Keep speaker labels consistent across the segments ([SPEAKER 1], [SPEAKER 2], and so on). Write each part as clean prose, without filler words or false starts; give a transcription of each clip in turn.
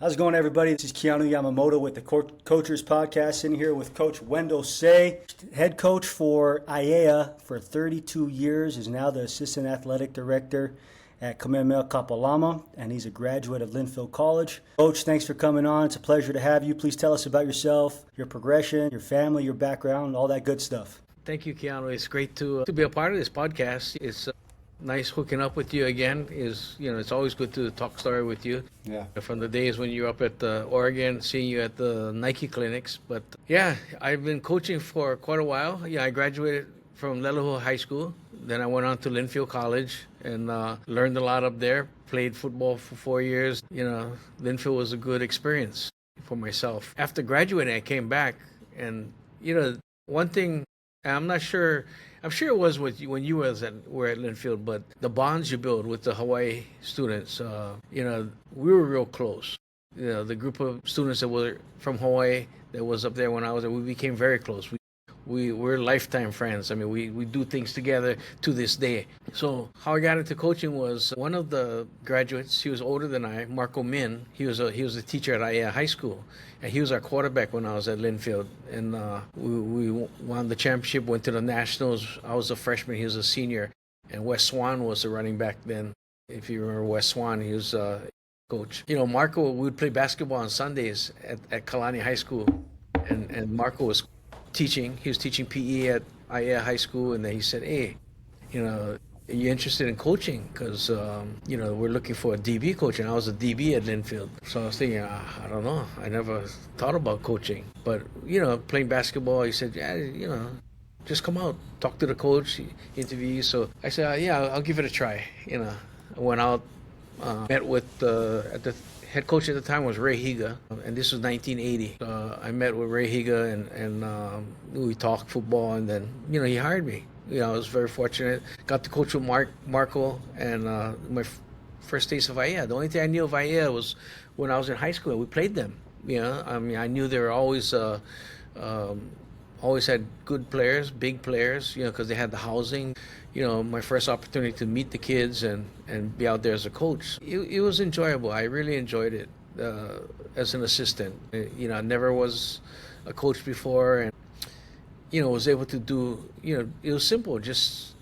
[SPEAKER 1] How's it going, everybody? This is Keanu Yamamoto with the Coachers Podcast, in here with Coach Wendell Say, head coach for Aiea for 32 years, is now the assistant athletic director at Kamehameha Kapalama, and he's a graduate of Linfield College. Coach, thanks for coming on. It's a pleasure to have you. Please tell us about yourself, your progression, your family, your background, all that good stuff.
[SPEAKER 2] Thank you, Keanu. It's great to be a part of this podcast. It's nice hooking up with you again. It's always good to talk story with you.
[SPEAKER 1] Yeah.
[SPEAKER 2] From the days when you were up at Oregon, seeing you at the Nike clinics. But yeah, I've been coaching for quite a while. Yeah, I graduated from Lelehua High School. Then I went on to Linfield College and learned a lot up there. Played football for 4 years. Linfield was a good experience for myself. After graduating, I came back, and one thing, I'm sure it was with you when you were at Linfield, but the bonds you build with the Hawaii students, we were real close. The group of students that were from Hawaii that was up there when I was there, we became very close. We're lifetime friends. I mean, we do things together to this day. So how I got into coaching was one of the graduates. He was older than I, Marco Min. He was a teacher at Aiea High School, and he was our quarterback when I was at Linfield. And we won the championship, went to the Nationals. I was a freshman. He was a senior, and Wes Swan was the running back then. If you remember Wes Swan, he was coach. Marco, we would play basketball on Sundays at Kalani High School, and Marco was teaching. He was teaching PE at Aiea High School, and then he said, "Hey, are you interested in coaching? Because we're looking for a DB coach." And I was a DB at Linfield, so I was thinking, I don't know. I never thought about coaching, but playing basketball. He said, "Yeah, just come out, talk to the coach, interview you." So I said, "Yeah, I'll give it a try." I went out, met with at the head coach at the time was Ray Higa, and this was 1980. I met with Ray Higa, and we talked football, and then he hired me. I was very fortunate. Got to coach with Marco, and my first taste of Aiea. The only thing I knew of Aiea was when I was in high school. We played them. I knew they were always had good players, big players. Because they had the housing. My first opportunity to meet the kids and be out there as a coach. It was enjoyable. I really enjoyed it as an assistant. I never was a coach before, and was able to do. It was simple. Just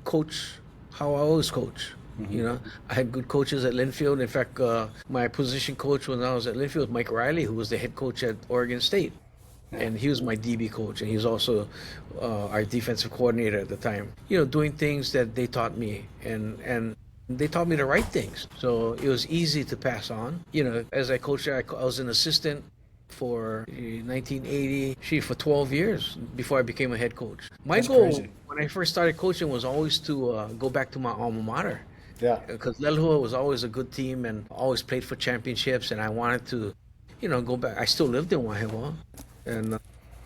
[SPEAKER 2] coach how I always coach.
[SPEAKER 1] Mm-hmm.
[SPEAKER 2] I had good coaches at Linfield. In fact, my position coach when I was at Linfield was Mike Riley, who was the head coach at Oregon State. And he was my DB coach, and he was also our defensive coordinator at the time. Doing things that they taught me, and they taught me the right things. So it was easy to pass on. As I coached there, I was an assistant for 1980, for 12 years before I became a head coach.
[SPEAKER 1] That's
[SPEAKER 2] goal
[SPEAKER 1] crazy.
[SPEAKER 2] When I first started coaching was always to go back to my alma mater.
[SPEAKER 1] Yeah.
[SPEAKER 2] Because Lelehua was always a good team and always played for championships, and I wanted to, go back. I still lived in Wahiawa. And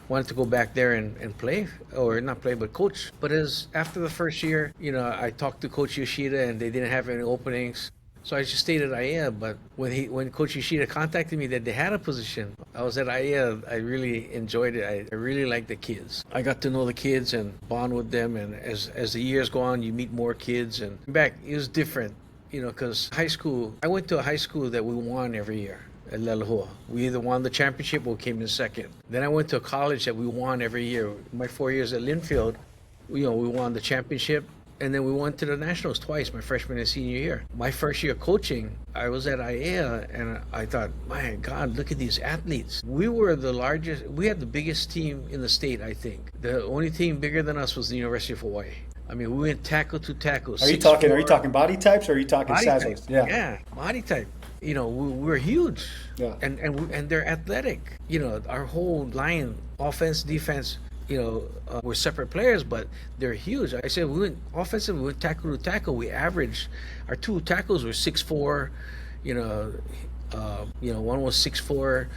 [SPEAKER 2] wanted to go back there and play, or not play, but coach. But after the first year, I talked to Coach Yoshida, and they didn't have any openings. So I just stayed at Aiea. But when Coach Yoshida contacted me that they had a position, I was at Aiea. I really enjoyed it. I really liked the kids. I got to know the kids and bond with them. And as the years go on, you meet more kids. And back, it was different, because high school, I went to a high school that we won every year. At Lelehua. We either won the championship or came in second. Then I went to a college that we won every year. My 4 years at Linfield, we won the championship, and then we went to the Nationals twice, my freshman and senior year. My first year coaching, I was at Aiea, and I thought, my God, look at these athletes. We were the largest, we had the biggest team in the state, I think. The only team bigger than us was the University of Hawaii. I mean, we went tackle to tackle.
[SPEAKER 1] Are you talking body types, or are you talking size?
[SPEAKER 2] Yeah, body type. We're huge,
[SPEAKER 1] yeah,
[SPEAKER 2] and they're athletic. Our whole line, offense, defense, we're separate players, but they're huge. I said we went offensive, we went tackle to tackle. We averaged, our two tackles were 6'4", one was 6'4",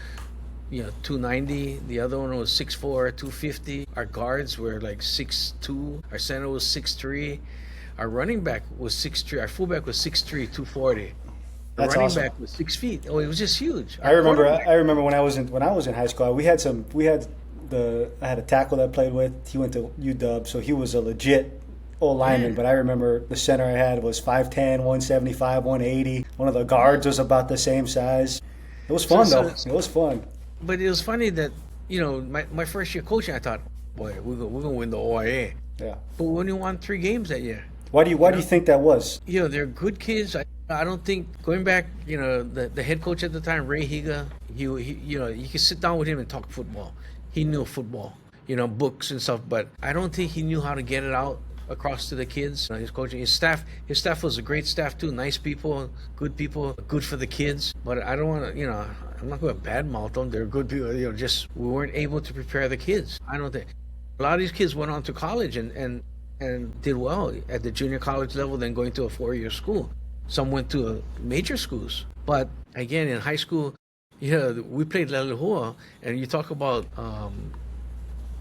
[SPEAKER 2] 290. The other one was 6'4", 250. Our guards were like 6'2". Our center was 6'3". Our running back was 6'3". Our fullback was 6'3", 240.
[SPEAKER 1] That's
[SPEAKER 2] running
[SPEAKER 1] awesome.
[SPEAKER 2] back was 6 feet. Oh, it was just huge.
[SPEAKER 1] I remember when I was in high school. I had a tackle that I played with. He went to UW, so he was a legit old lineman.
[SPEAKER 2] Yeah.
[SPEAKER 1] But I remember the center I had was 5'10", 175, 180. One of the guards was about the same size. It was fun,
[SPEAKER 2] So-
[SPEAKER 1] though. It was fun.
[SPEAKER 2] But it was funny that, my first year coaching, I thought, boy, we're gonna win the OIA.
[SPEAKER 1] Yeah.
[SPEAKER 2] But we only won 3 games that year.
[SPEAKER 1] Why do you think that was?
[SPEAKER 2] They're good kids. I don't think going back, the head coach at the time, Ray Higa, he you could sit down with him and talk football. He knew football, books and stuff, but I don't think he knew how to get it out across to the kids. His coaching, his staff was a great staff too. Nice people, good for the kids. But I don't want to, I'm not going to badmouth them. They're good people. Just we weren't able to prepare the kids. I don't think a lot of these kids went on to college and did well at the junior college level, then going to a 4-year school. Some went to major schools. But again, in high school, we played Lelehua, and you talk about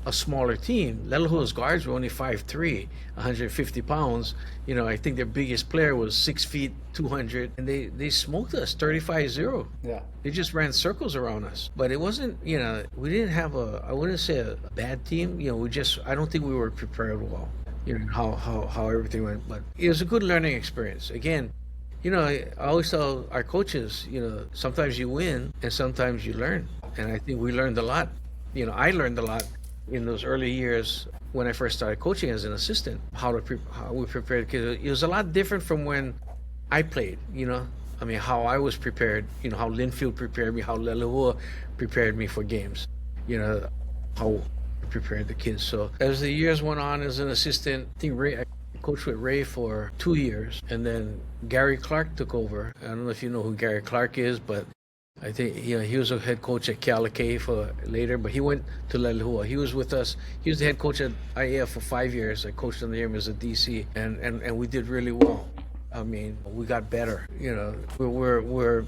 [SPEAKER 2] a smaller team. Lelehua's guards were only 5'3", 150 pounds. I think their biggest player was 6 feet, 200, and they smoked us 35-0.
[SPEAKER 1] Yeah.
[SPEAKER 2] They just ran circles around us. But it wasn't, we didn't have I wouldn't say a bad team. I don't think we were prepared well. How everything went. But it was a good learning experience. Again, I always tell our coaches, sometimes you win and sometimes you learn. And I think we learned a lot. I learned a lot in those early years when I first started coaching as an assistant, how we prepared kids. It was a lot different from when I played, how I was prepared, how Linfield prepared me, how Lelehua prepared me for games, how we prepared the kids. So as the years went on as an assistant, I think I coached with Ray for 2 years, and then Gary Clark took over. I don't know if you know who Gary Clark is, but I think he was a head coach at Kealakei for later, but he went to Lelehua. He was with us. He was the head coach at Aiea for 5 years. I coached under him as a DC, and we did really well. I mean, we got better. We're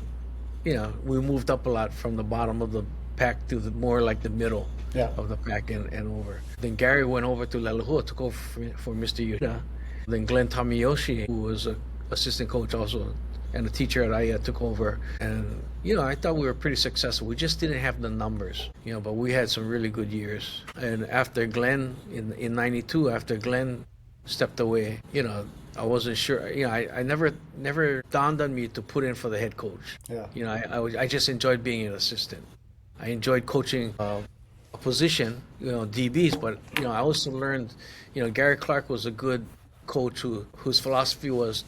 [SPEAKER 2] we moved up a lot from the bottom of the pack to more like the middle of the pack and over. Then Gary went over to Lelehua, took over for Mr. Yuta. Then Glenn Tamiyoshi, who was an assistant coach also and a teacher at Aiea, took over. And, I thought we were pretty successful. We just didn't have the numbers, but we had some really good years. And after Glenn, in 92, after Glenn stepped away, I wasn't sure. I never dawned on me to put in for the head coach.
[SPEAKER 1] Yeah.
[SPEAKER 2] I just enjoyed being an assistant. I enjoyed coaching a position, DBs, but, I also learned, Gary Clark was a good coach whose philosophy was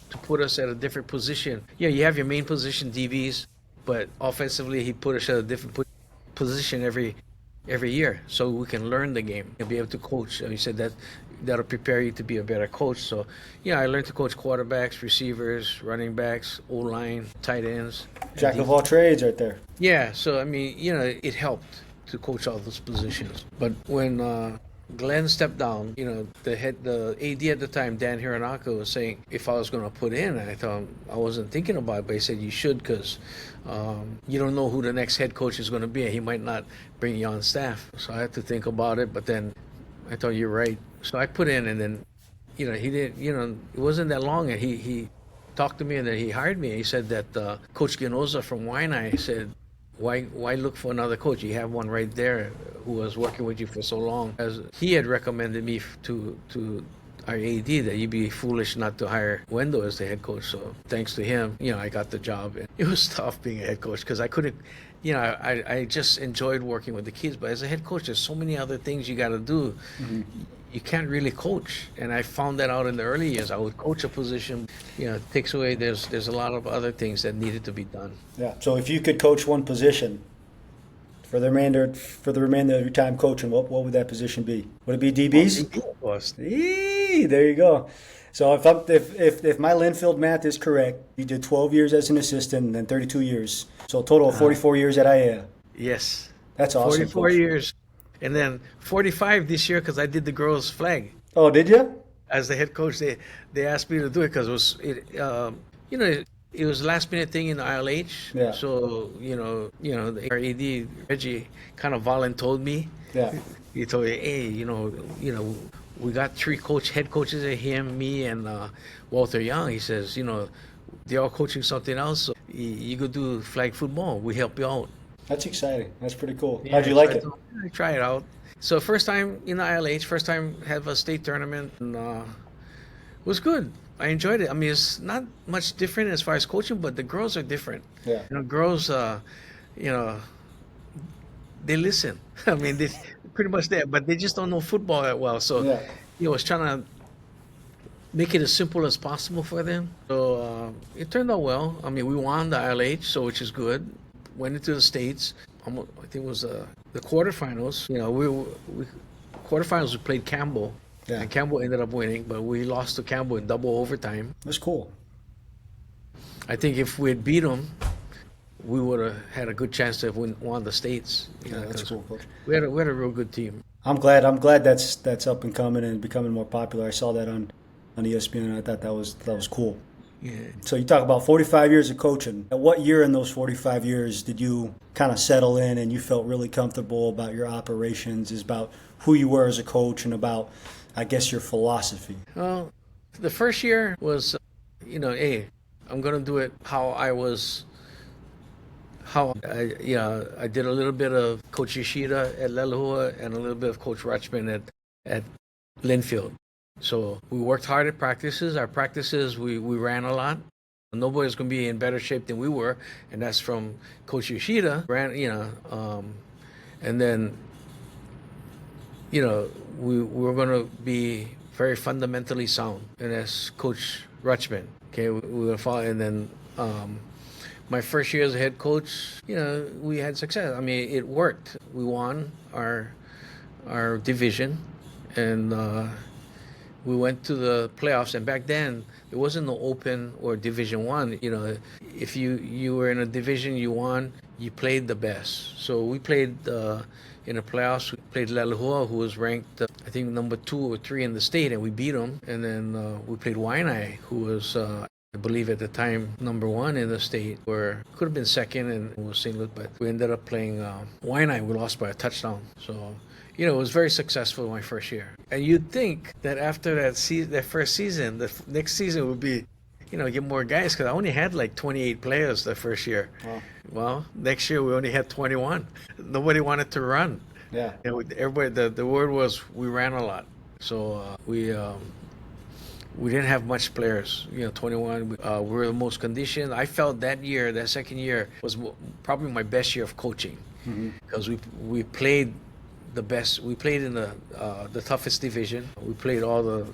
[SPEAKER 2] to put us at a different position. You have your main position, DBs, but offensively he put us at a different position every year, so we can learn the game and be able to coach. And he said that'll prepare you to be a better coach. So, I learned to coach quarterbacks, receivers, running backs, O-line, tight ends.
[SPEAKER 3] Jack of all trades right there.
[SPEAKER 2] Yeah, so I mean, it helped to coach all those positions. But when Glenn stepped down, the AD at the time, Dan Hironaka, was saying if I was going to put in, I thought I wasn't thinking about it, but he said you should, because you don't know who the next head coach is going to be, and he might not bring you on staff. So I had to think about it, but then I thought, you're right. So I put in, and then, he didn't, it wasn't that long, and he talked to me, and then he hired me. He said that Coach Ginoza from Waianae said, why look for another coach? You have one right there who was working with you for so long. As he had recommended me to our AD that you'd be foolish not to hire Wendell as the head coach. So thanks to him, I got the job. And it was tough being a head coach because I couldn't, I just enjoyed working with the kids. But as a head coach, there's so many other things you got to do. Mm-hmm. You can't really coach, and I found that out in the early years. I would coach a position, it takes away. There's a lot of other things that needed to be done.
[SPEAKER 3] Yeah. So if you could coach one position for the remainder of your time coaching, what would that position be? Would it be DBs?
[SPEAKER 2] Of course.
[SPEAKER 3] There you go. So if my Linfield math is correct, you did 12 years as an assistant and then 32 years. So a total of 44 years at Aiea.
[SPEAKER 2] Yes.
[SPEAKER 3] That's awesome.
[SPEAKER 2] 44 years. And then 45 this year because I did the girls' flag.
[SPEAKER 3] Oh, did you?
[SPEAKER 2] As the head coach, they asked me to do it because it was a last minute thing in the ILH.
[SPEAKER 3] Yeah.
[SPEAKER 2] So the AD Reggie kind of volunteered me.
[SPEAKER 3] Yeah.
[SPEAKER 2] He told me, hey, we got 3 head coaches at him, me, and Walter Young. He says, they're all coaching something else. So you could do flag football. We help you out.
[SPEAKER 3] That's exciting. That's pretty cool.
[SPEAKER 2] Yeah,
[SPEAKER 3] How'd you like it?
[SPEAKER 2] I try it out. So first time in the ILH, first time have a state tournament, and it was good. I enjoyed it. I mean, it's not much different as far as coaching, but the girls are different.
[SPEAKER 3] Yeah.
[SPEAKER 2] Girls, you know, they listen. I mean, they pretty much there, but they just don't know football that well. So,
[SPEAKER 3] Yeah.
[SPEAKER 2] I was trying to make it as simple as possible for them. So it turned out well. I mean, we won the ILH, so which is good. Went into the States. I think it was the quarterfinals. We quarterfinals we played Campbell.
[SPEAKER 3] Yeah.
[SPEAKER 2] And Campbell ended up winning, but we lost to Campbell in double overtime.
[SPEAKER 3] That's cool.
[SPEAKER 2] I think if we had beat them, we would have had a good chance to have won the States.
[SPEAKER 3] Yeah, that's cool, Coach.
[SPEAKER 2] We had a real good team.
[SPEAKER 3] I'm glad that's up and coming and becoming more popular. I saw that on ESPN, and I thought that was cool.
[SPEAKER 2] Yeah.
[SPEAKER 3] So you talk about 45 years of coaching. At what year in those 45 years did you kind of settle in and you felt really comfortable about your operations, is about who you were as a coach and about, I guess, your philosophy?
[SPEAKER 2] Well, the first year was, hey, I'm going to do it how I did a little bit of Coach Yoshida at Lelahua and a little bit of Coach Rutschman at Linfield. So we worked hard at practices. Our practices, we ran a lot. Nobody's going to be in better shape than we were, and that's from Coach Yoshida. And then, we were going to be very fundamentally sound, and that's Coach Rutschman. Okay, we were follow, and then my first year as a head coach, we had success. I mean, it worked. We won our division, and we went to the playoffs. And back then, there wasn't no Open or Division One. If you were in a division, you won, you played the best. So we played in the playoffs. We played Lelahua, who was ranked, I think, number 2 or 3 in the state, and we beat them. And then we played Waianae, who was, I believe at the time, number 1 in the state, or could have been second, and was St. Louis, but we ended up playing Waianae. We lost by a touchdown. So, it was very successful my first year. And you'd think that after that first season, the next season would be, get more guys, because I only had like 28 players the first year. Wow. Well, next year we only had 21. Nobody wanted to run.
[SPEAKER 3] Yeah.
[SPEAKER 2] And everybody, the word was we ran a lot. So we didn't have much players. 21. We were the most conditioned. I felt that year, that second year, was probably my best year of coaching, because we played the best. We played in the toughest division. We played all the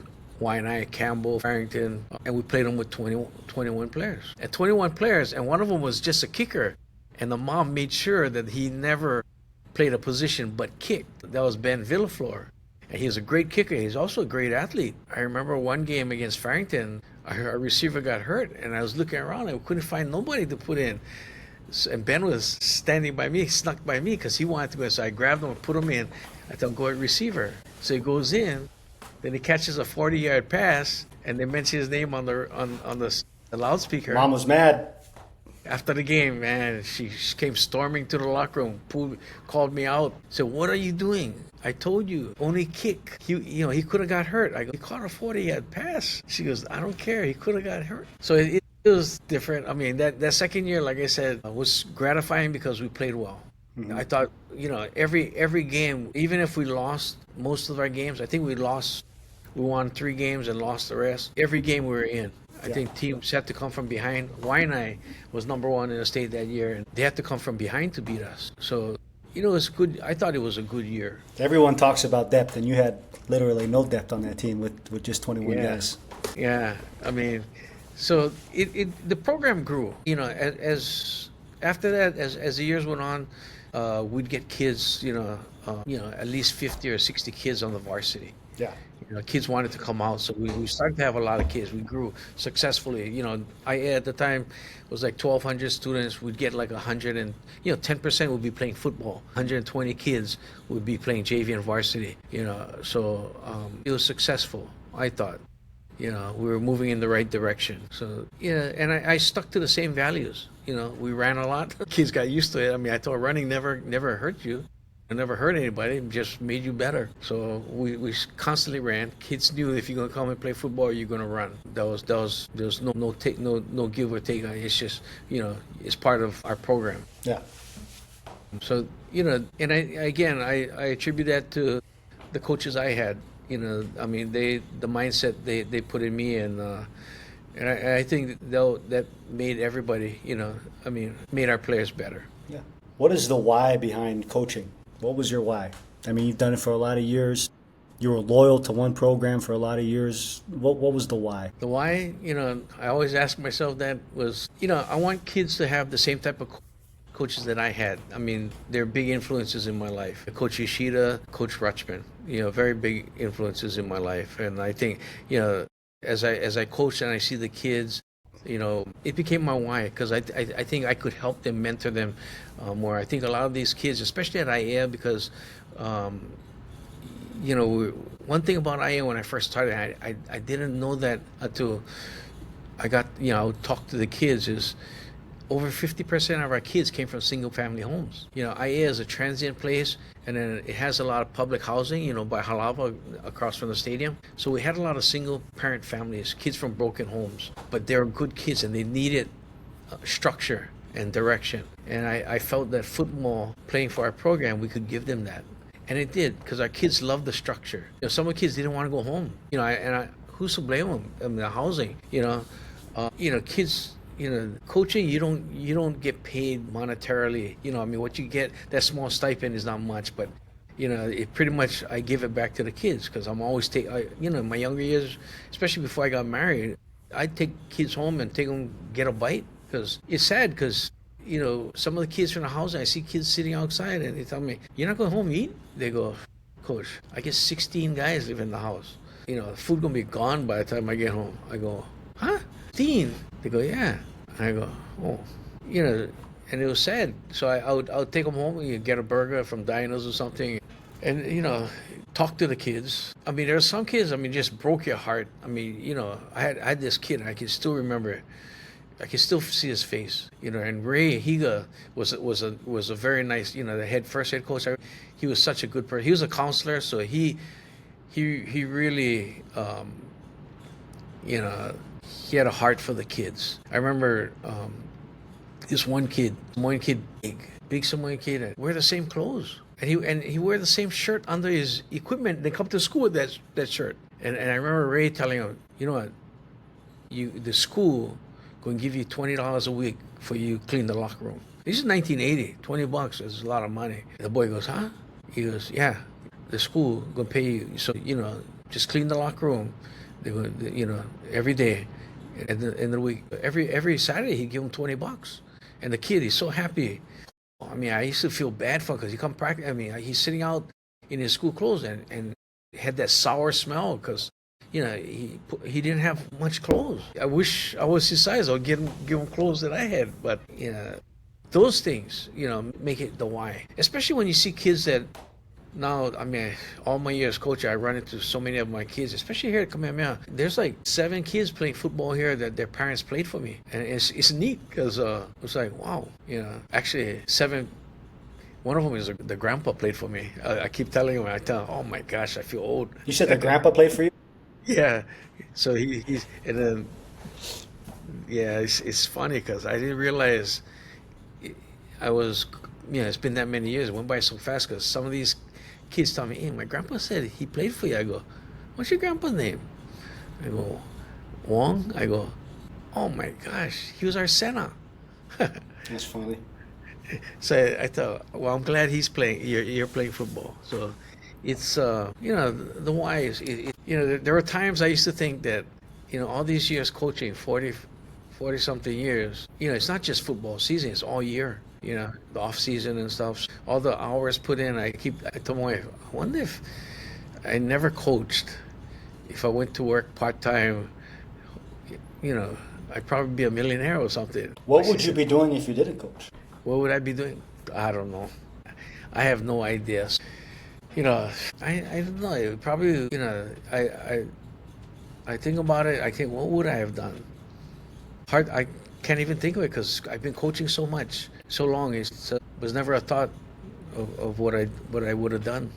[SPEAKER 2] Waianae, Campbell, Farrington, and we played them with 21 players. And 21 players, and one of them was just a kicker. And the mom made sure that he never played a position but kicked. That was Ben Villaflor. And he was a great kicker. He's also a great athlete. I remember one game against Farrington, our receiver got hurt, and I was looking around and we couldn't find nobody to put in. And Ben was standing by me, snuck by me, because he wanted to go. So I grabbed him and put him in. I thought, go at receiver. So he goes in, then he catches a 40-yard pass, and they mention his name on the loudspeaker.
[SPEAKER 3] Mom was mad.
[SPEAKER 2] After the game, man, she came storming to the locker room, called me out, said, "What are you doing? I told you, only kick. He could have got hurt." I go, "He caught a 40-yard pass." She goes, "I don't care. He could have got hurt." So it was different. I mean, that second year, like I said, was gratifying because we played well. I thought, every game, even if we lost most of our games, I think we won 3 games and lost the rest. Every game we were in. I think teams had to come from behind. Waianae was number 1 in the state that year, and they had to come from behind to beat us. So, it's good. I thought it was a good year.
[SPEAKER 3] Everyone talks about depth, and you had literally no depth on that team with just 21 guys.
[SPEAKER 2] Yeah, I mean, so the program grew. As after that, as the years went on, we'd get kids. At least 50 or 60 kids on the varsity.
[SPEAKER 3] Yeah.
[SPEAKER 2] Kids wanted to come out, so we started to have a lot of kids. We grew successfully. Aiea at the time was like 1,200 students. We'd get like 100, and 10% would be playing football. 120 kids would be playing JV and varsity. So it was successful, I thought. We were moving in the right direction. So and I stuck to the same values. We ran a lot. Kids got used to it. I mean, I thought running never hurt you. I never hurt anybody, it just made you better. So we constantly ran. Kids knew if you're gonna come and play football, you're gonna run. There was no give or take. It's just it's part of our program.
[SPEAKER 3] Yeah.
[SPEAKER 2] So and I attribute that to the coaches I had. You know, I mean, the mindset they put in me, and I think that made everybody, you know, I mean, made our players better.
[SPEAKER 3] Yeah. What is the why behind coaching? What was your why? I mean, you've done it for a lot of years. You were loyal to one program for a lot of years. What was the why?
[SPEAKER 2] The why, you know, I always ask myself that was, you know, I want kids to have the same type of coaches that I had. I mean, they're big influences in my life. Coach Ishida, Coach Rutschman, you know, very big influences in my life. And I think, you know, as I coach and I see the kids, you know, it became my why, because I think I could help them, mentor them more. I think a lot of these kids, especially at Aiea, because you know, one thing about Aiea when I first started, I didn't know that until I got, you know, talk to the kids, is over 50% of our kids came from single family homes. You know, Aiea is a transient place, and then it has a lot of public housing, you know, by Halava across from the stadium. So we had a lot of single parent families, kids from broken homes, but they were good kids and they needed structure and direction. And I felt that football, playing for our program, we could give them that. And it did, because our kids loved the structure. You know, some of the kids didn't want to go home. You know, who's to blame them? I mean, the housing. You know, kids. You know, coaching, you don't get paid monetarily. You know, I mean, what you get, that small stipend is not much, but you know, it pretty much, I give it back to the kids, because I'm always you know, in my younger years, especially before I got married, I'd take kids home and take them get a bite, because it's sad, because you know, some of the kids from the house, I see kids sitting outside and they tell me, "You're not going home to eat?" They go, "Coach, I guess 16 guys live in the house. You know, the food gonna be gone by the time I get home." I go, "Huh? 16?" They go, "Yeah." I go, "Oh," you know, and it was sad. So I would take them home and get a burger from Dino's or something, and you know, talk to the kids. I mean, there are some kids, I mean, just broke your heart. I mean, you know, I had this kid, I can still remember it. I can still see his face, you know. And Ray Higa was a very nice, you know, the first head coach. He was such a good person. He was a counselor, so he really, you know, he had a heart for the kids. I remember this one kid, big Samoan kid, wear the same clothes, and he wear the same shirt under his equipment. They come to school with that shirt, and I remember Ray telling him, "You know what, the school going to give you $20 a week for you clean the locker room." This is 1980, $20 is a lot of money. The boy goes, "Huh?" He goes, "Yeah, the school going to pay you, so, you know, just clean the locker room. They go, you know, every day, in the week, every Saturday he'd give him $20." And the kid, he's so happy. I mean, I used to feel bad for him, because he come practice. I mean, he's sitting out in his school clothes and had that sour smell, because you know, he didn't have much clothes. I wish I was his size. I'll give him clothes that I had. But you know, those things, you know, make it the why. Especially when you see kids that now, I mean, all my years coaching, I run into so many of my kids, especially here at Kamehameha. There's like 7 kids playing football here that their parents played for me, and it's neat, because it's like, wow, you know, actually 7. One of them is the grandpa played for me. I keep telling him, I tell him, "Oh my gosh, I feel old."
[SPEAKER 3] You said the grandpa played for you?
[SPEAKER 2] Yeah, so he's, and then, yeah, it's funny, because I didn't realize I was, you know, it's been that many years. It went by so fast, because some of these kids tell me, "Hey, my grandpa said he played for you." I go, "What's your grandpa's name?" I go, "Wong." I go, "Oh my gosh, he was our center."
[SPEAKER 3] That's funny.
[SPEAKER 2] So I thought, well, I'm glad he's playing. You're playing football. So it's you know, the why is you know, there were times I used to think that, you know, all these years coaching, 40 something years, you know, it's not just football season, it's all year, you know, the off season and stuff, all the hours put in. I told my wife, I wonder if I never coached, if I went to work part-time, you know, I'd probably be a millionaire or something.
[SPEAKER 3] What would you be doing if you didn't coach?
[SPEAKER 2] What would I be doing? I don't know. I have no idea. You know, I don't know. Probably, you know, I think about it. I think, what would I have done? Hard. I can't even think of it, because I've been coaching so much, so long. It was never a thought of what I would have done.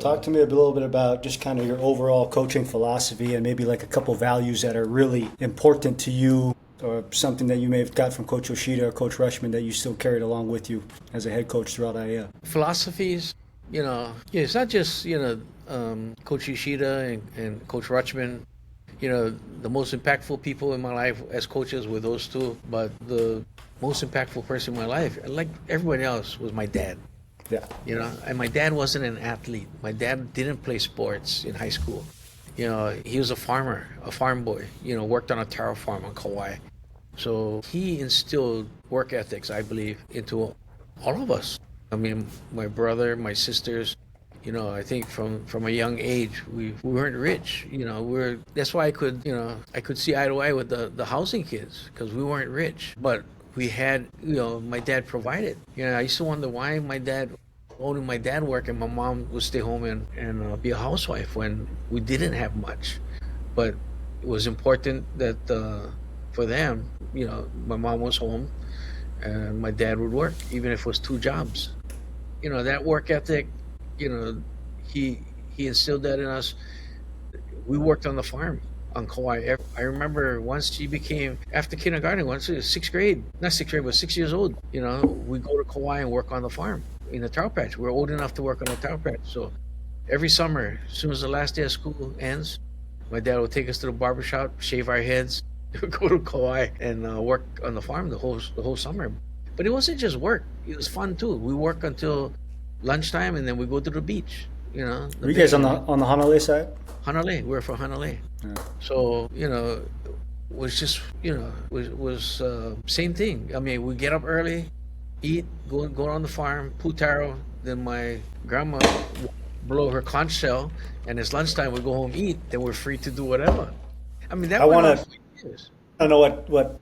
[SPEAKER 3] Talk to me a little bit about just kind of your overall coaching philosophy, and maybe like a couple values that are really important to you, or something that you may have got from Coach Yoshida or Coach Rutschman that you still carried along with you as a head coach throughout Aiea.
[SPEAKER 2] Philosophies, you know, yeah, it's not just, you know, Coach Ishida and Coach Rutschman. You know, the most impactful people in my life as coaches were those two. But the most impactful person in my life, like everybody else, was my dad.
[SPEAKER 3] Yeah.
[SPEAKER 2] You know, and my dad wasn't an athlete. My dad didn't play sports in high school. You know, he was a farmer, a farm boy. You know, worked on a taro farm on Kauai. So he instilled work ethics, I believe, into all of us. I mean, my brother, my sisters, you know, I think from a young age, we weren't rich. You know, that's why I could see eye to eye with the housing kids, because we weren't rich. But we had, you know, my dad provided. You know, I used to wonder why only my dad worked and my mom would stay home and be a housewife when we didn't have much. But it was important that for them, you know, my mom was home and my dad would work, even if it was 2 jobs. You know, that work ethic, you know, he instilled that in us. We worked on the farm on Kauai. I remember once she became, after kindergarten, once she was 6th grade, not 6th grade, but 6 years old, you know, we go to Kauai and work on the farm in the taro patch. We're old enough to work on the taro patch. So every summer, as soon as the last day of school ends, my dad would take us to the barbershop, shave our heads, go to Kauai and work on the farm the whole summer. But it wasn't just work; it was fun too. We work until lunchtime, and then we go to the beach. You know,
[SPEAKER 3] Were you guys on the Hanalei side?
[SPEAKER 2] Hanalei. We're from Hanalei.
[SPEAKER 3] Yeah.
[SPEAKER 2] So you know, was just, you know, was same thing. I mean, we get up early, eat, go on the farm, putaro. Then my grandma would blow her conch shell, and it's lunchtime. We go home, eat. Then we're free to do whatever. I mean, that went on for years.
[SPEAKER 3] I don't know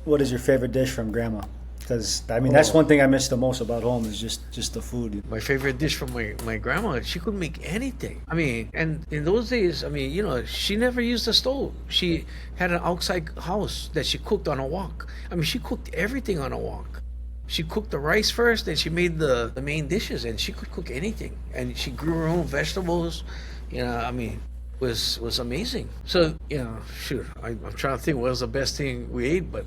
[SPEAKER 3] what is your favorite dish from Grandma? Because I mean, that's one thing I miss the most about home is just the food.
[SPEAKER 2] My favorite dish from my grandma, she could make anything. I mean, and in those days, I mean, you know, she never used a stove. She had an outside house that she cooked on a wok. I mean, she cooked everything on a wok. She cooked the rice first, and she made the main dishes, and she could cook anything. And she grew her own vegetables. You know, I mean, was amazing. So, you know, shoot, I'm trying to think what was the best thing we ate, but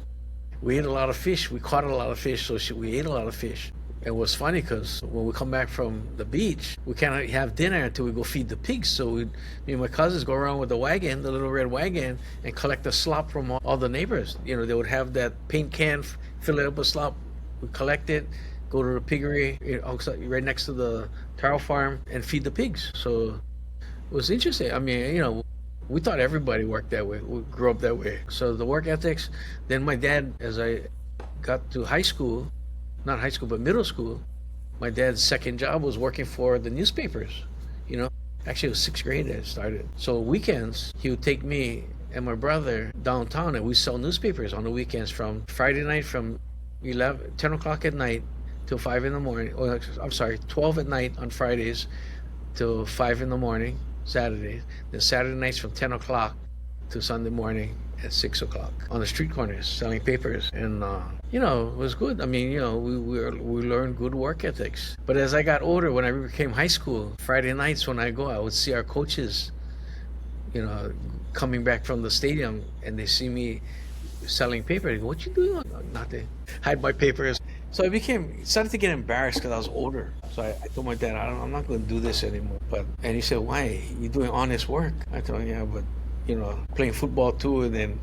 [SPEAKER 2] we ate a lot of fish. We caught a lot of fish, so we ate a lot of fish. It was funny because when we come back from the beach, we can't have dinner until we go feed the pigs. So me and my cousins go around with the wagon, the little red wagon, and collect the slop from all the neighbors. You know, they would have that paint can, fill it up with slop. We collect it, go to the piggery, right next to the taro farm, and feed the pigs. So it was interesting. I mean, you know, we thought everybody worked that way. We grew up that way. So the work ethics. Then my dad, as I got to high school, not high school, but middle school, my dad's second job was working for the newspapers. You know, actually it was 6th grade that it started. So weekends, he would take me and my brother downtown, and we sell newspapers on the weekends from Friday night from 10 o'clock at night till 5 in the morning. Oh, I'm sorry, 12 at night on Fridays till 5 in the morning. Saturdays, then Saturday nights from 10 o'clock to Sunday morning at 6 o'clock on the street corners selling papers. And you know, it was good. I mean, you know, we learned good work ethics. But as I got older, when I became high school, Friday nights when I go, I would see our coaches, you know, coming back from the stadium, and they see me selling paper. They go, "What you doing?" Nothing. Hide my papers. So started to get embarrassed because I was older. So I told my dad, I'm not going to do this anymore. And he said, "Why? You're doing honest work." I told him, "Yeah, but, you know, playing football too, and then,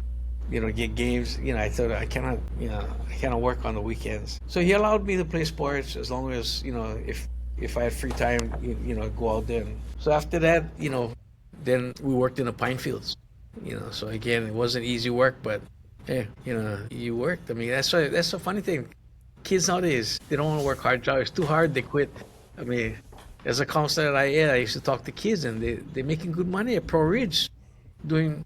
[SPEAKER 2] you know, get games. You know, I thought I cannot work on the weekends." So he allowed me to play sports as long as, you know, if I had free time, you know, go out there. So after that, you know, then we worked in the pine fields. You know, so again, it wasn't easy work, but hey, you know, you worked. I mean, that's the funny thing. Kids nowadays, they don't want to work hard jobs. It's too hard, they quit. I mean, as a counselor at Aiea, I used to talk to kids, and they're making good money at Pro Ridge, doing,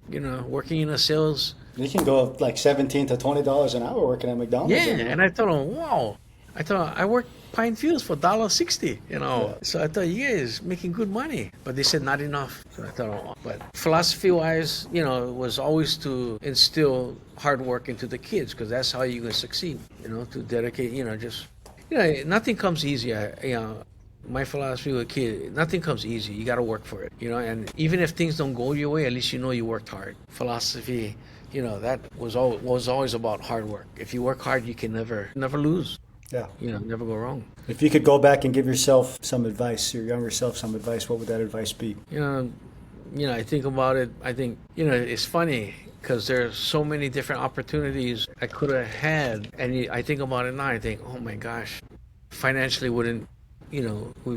[SPEAKER 2] you know, working in the sales.
[SPEAKER 3] You can go up like $17 to $20 an hour working at McDonald's.
[SPEAKER 2] Yeah, and I thought, wow. I worked Pine Fields for $1.60, you know. Yeah. So I thought, you guys making good money. But they said not enough. So I thought, oh. But philosophy-wise, you know, was always to instill hard work into the kids, because that's how you're going to succeed, you know, to dedicate, you know, just, you know, nothing comes easy. You know, my philosophy with a kid, nothing comes easy. You got to work for it, you know, and even if things don't go your way, at least you know you worked hard. Philosophy, you know, that was always about hard work. If you work hard, you can never lose.
[SPEAKER 3] Yeah.
[SPEAKER 2] Never go wrong.
[SPEAKER 3] If you could go back and give yourself some advice, your younger self some advice, what would that advice be?
[SPEAKER 2] I think about it. I think, it's funny because there's so many different opportunities I could have had. And I think about it now. I think, oh my gosh, financially would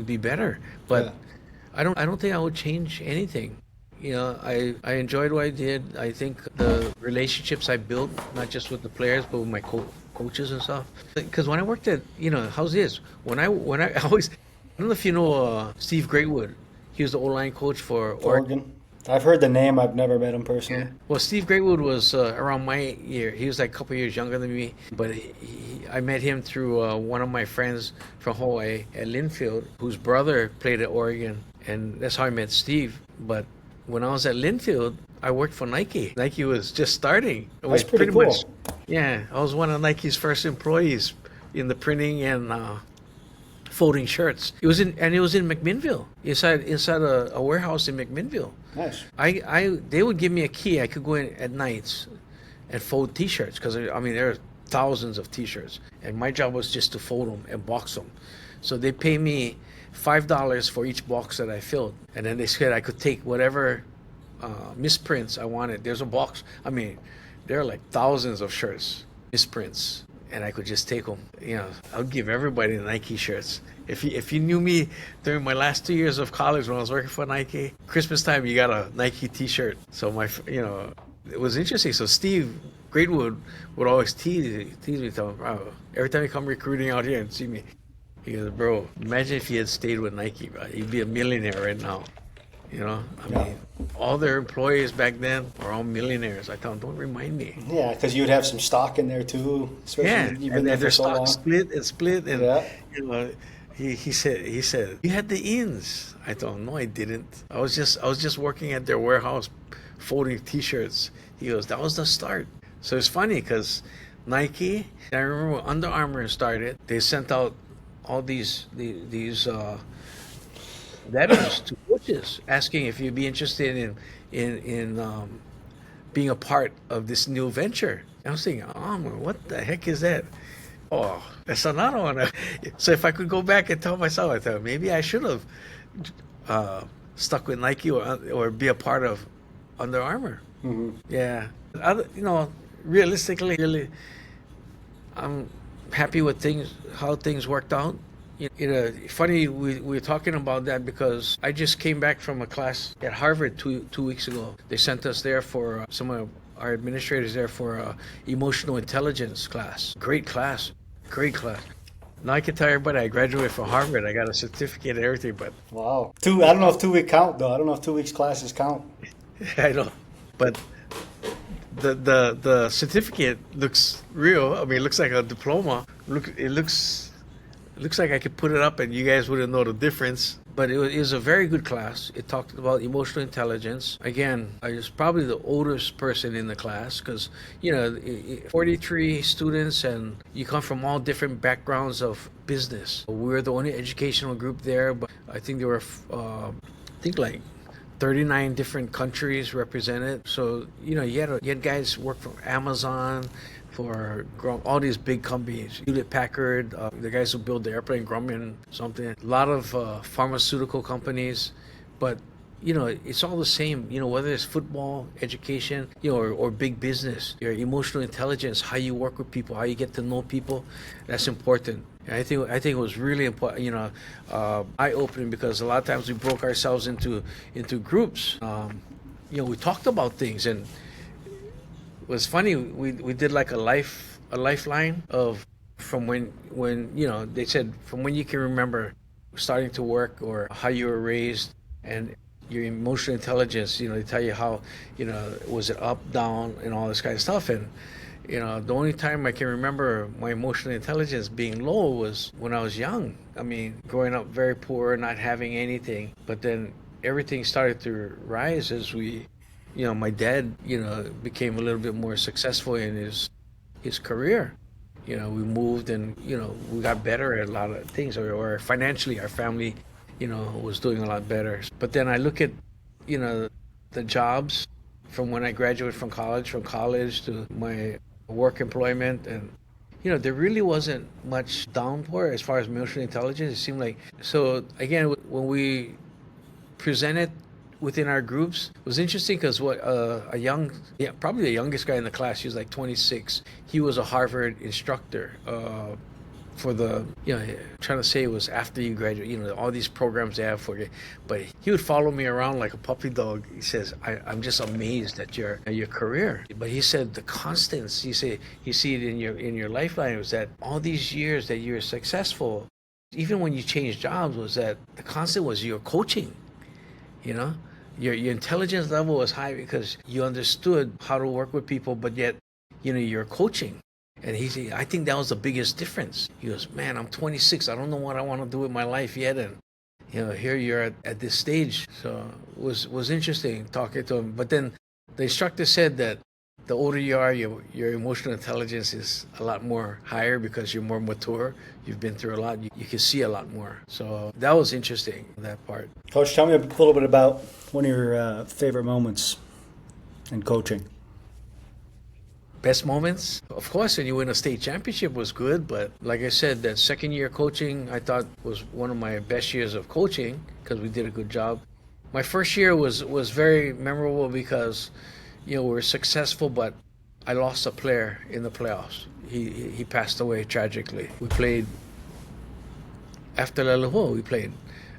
[SPEAKER 2] be better. But
[SPEAKER 3] Yeah.
[SPEAKER 2] I don't think I would change anything. I enjoyed what I did. I think the relationships I built, not just with the players, but with my coaches and stuff. Because when I worked at, how's this? When I always, I don't know if you know Steve Greatwood. He was the O-line coach for Oregon.
[SPEAKER 3] Oregon. I've heard the name. I've never met him personally.
[SPEAKER 2] Well, Steve Greatwood was around my year. He was like a couple years younger than me, but I met him through one of my friends from Hawaii at Linfield, whose brother played at Oregon, and that's how I met Steve. But when I was at Linfield, I worked for Nike. Nike was just starting. It was
[SPEAKER 3] That's pretty cool.
[SPEAKER 2] Yeah, I was one of Nike's first employees in the printing and folding shirts. It was in McMinnville, inside a warehouse in McMinnville.
[SPEAKER 3] Nice.
[SPEAKER 2] They would give me a key. I could go in at nights and fold T-shirts because there are thousands of T-shirts, and my job was just to fold them and box them. So they pay me $5 for each box that I filled, and then they said I could take whatever misprints I wanted. There's a box. There are like thousands of shirts, misprints, and I could just take them. I'll give everybody the Nike shirts. If you knew me during my last 2 years of college when I was working for Nike, Christmas time you got a Nike T-shirt. So it was interesting. So Steve Greatwood would always tease me, tell him, "Bro, every time you come recruiting out here and see me, he goes, bro, imagine if you had stayed with Nike, bro. You'd be a millionaire right now." All their employees back then are all millionaires. I tell them, don't remind me.
[SPEAKER 3] Yeah, because you would have some stock in there too. Especially you've been there for
[SPEAKER 2] their
[SPEAKER 3] so
[SPEAKER 2] stock
[SPEAKER 3] long.
[SPEAKER 2] split, and
[SPEAKER 3] Yeah.
[SPEAKER 2] he said you had the ins. I told him, no, I didn't. I was just working at their warehouse, folding T-shirts. He goes, that was the start. So it's funny because Nike. I remember when Under Armour started, they sent out all these letters to coaches asking if you'd be interested in being a part of this new venture. And I was thinking, what the heck is that? Oh, that's another one. So if I could go back and tell myself, I thought maybe I should have stuck with Nike or be a part of Under Armour.
[SPEAKER 3] Mm-hmm.
[SPEAKER 2] Yeah, realistically, really, I'm happy with how things worked out. Funny, we were talking about that because I just came back from a class at Harvard two weeks ago. They sent us there for some of our administrators there for a emotional intelligence class. Great class. Now I can tell everybody I graduated from Harvard. I got a certificate and everything, but
[SPEAKER 3] Wow. I don't know if 2 week count though. I don't know if 2 weeks classes count.
[SPEAKER 2] I don't. But the certificate looks real. It looks like a diploma. It looks like I could put it up and you guys wouldn't know the difference. But it was a very good class. It talked about emotional intelligence. Again, I was probably the oldest person in the class because, 43 students and you come from all different backgrounds of business. We were the only educational group there, but I think there were, like 39 different countries represented. So, you had guys work for Amazon, for all these big companies, Hewlett Packard, the guys who build the airplane, Grumman, something. A lot of pharmaceutical companies, but it's all the same. Whether it's football, education, or big business, your emotional intelligence, how you work with people, how you get to know people, that's important. And I think it was really important. Eye-opening because a lot of times we broke ourselves into groups. We talked about things and. It was funny. We did like a lifeline of from when they said from when you can remember starting to work or how you were raised and your emotional intelligence. They tell you how was it up, down, and all this kind of stuff. And the only time I can remember my emotional intelligence being low was when I was young. Growing up very poor, not having anything. But then everything started to rise as we. My dad, became a little bit more successful in his career. We moved and, we got better at a lot of things or financially our family, was doing a lot better. But then I look at, the jobs from when I graduated from college to my work employment and, there really wasn't much downpour as far as emotional intelligence. It seemed like, so again, when we presented within our groups, it was interesting because what probably the youngest guy in the class, he was like 26. He was a Harvard instructor. For the, trying to say it was after you graduate, all these programs they have for you. But he would follow me around like a puppy dog. He says, I'm just amazed at your career. But he said the constants, he see it in your lifeline, was that all these years that you're successful, even when you change jobs, was that the constant was your coaching, Your intelligence level was high because you understood how to work with people, but yet, you're coaching. And he said, I think that was the biggest difference. He goes, man, I'm 26. I don't know what I want to do with my life yet. And, here you're at this stage. So it was interesting talking to him. But then the instructor said that the older you are, your emotional intelligence is a lot more higher because you're more mature. You've been through a lot. You can see a lot more. So that was interesting, that part.
[SPEAKER 3] Coach, tell me a little bit about one of your favorite moments in coaching.
[SPEAKER 2] Best moments? Of course, when you win a state championship was good, but like I said, that second year coaching I thought was one of my best years of coaching because we did a good job. My first year was very memorable because, we were successful, but I lost a player in the playoffs. He passed away tragically. We played, after Leleho, we played.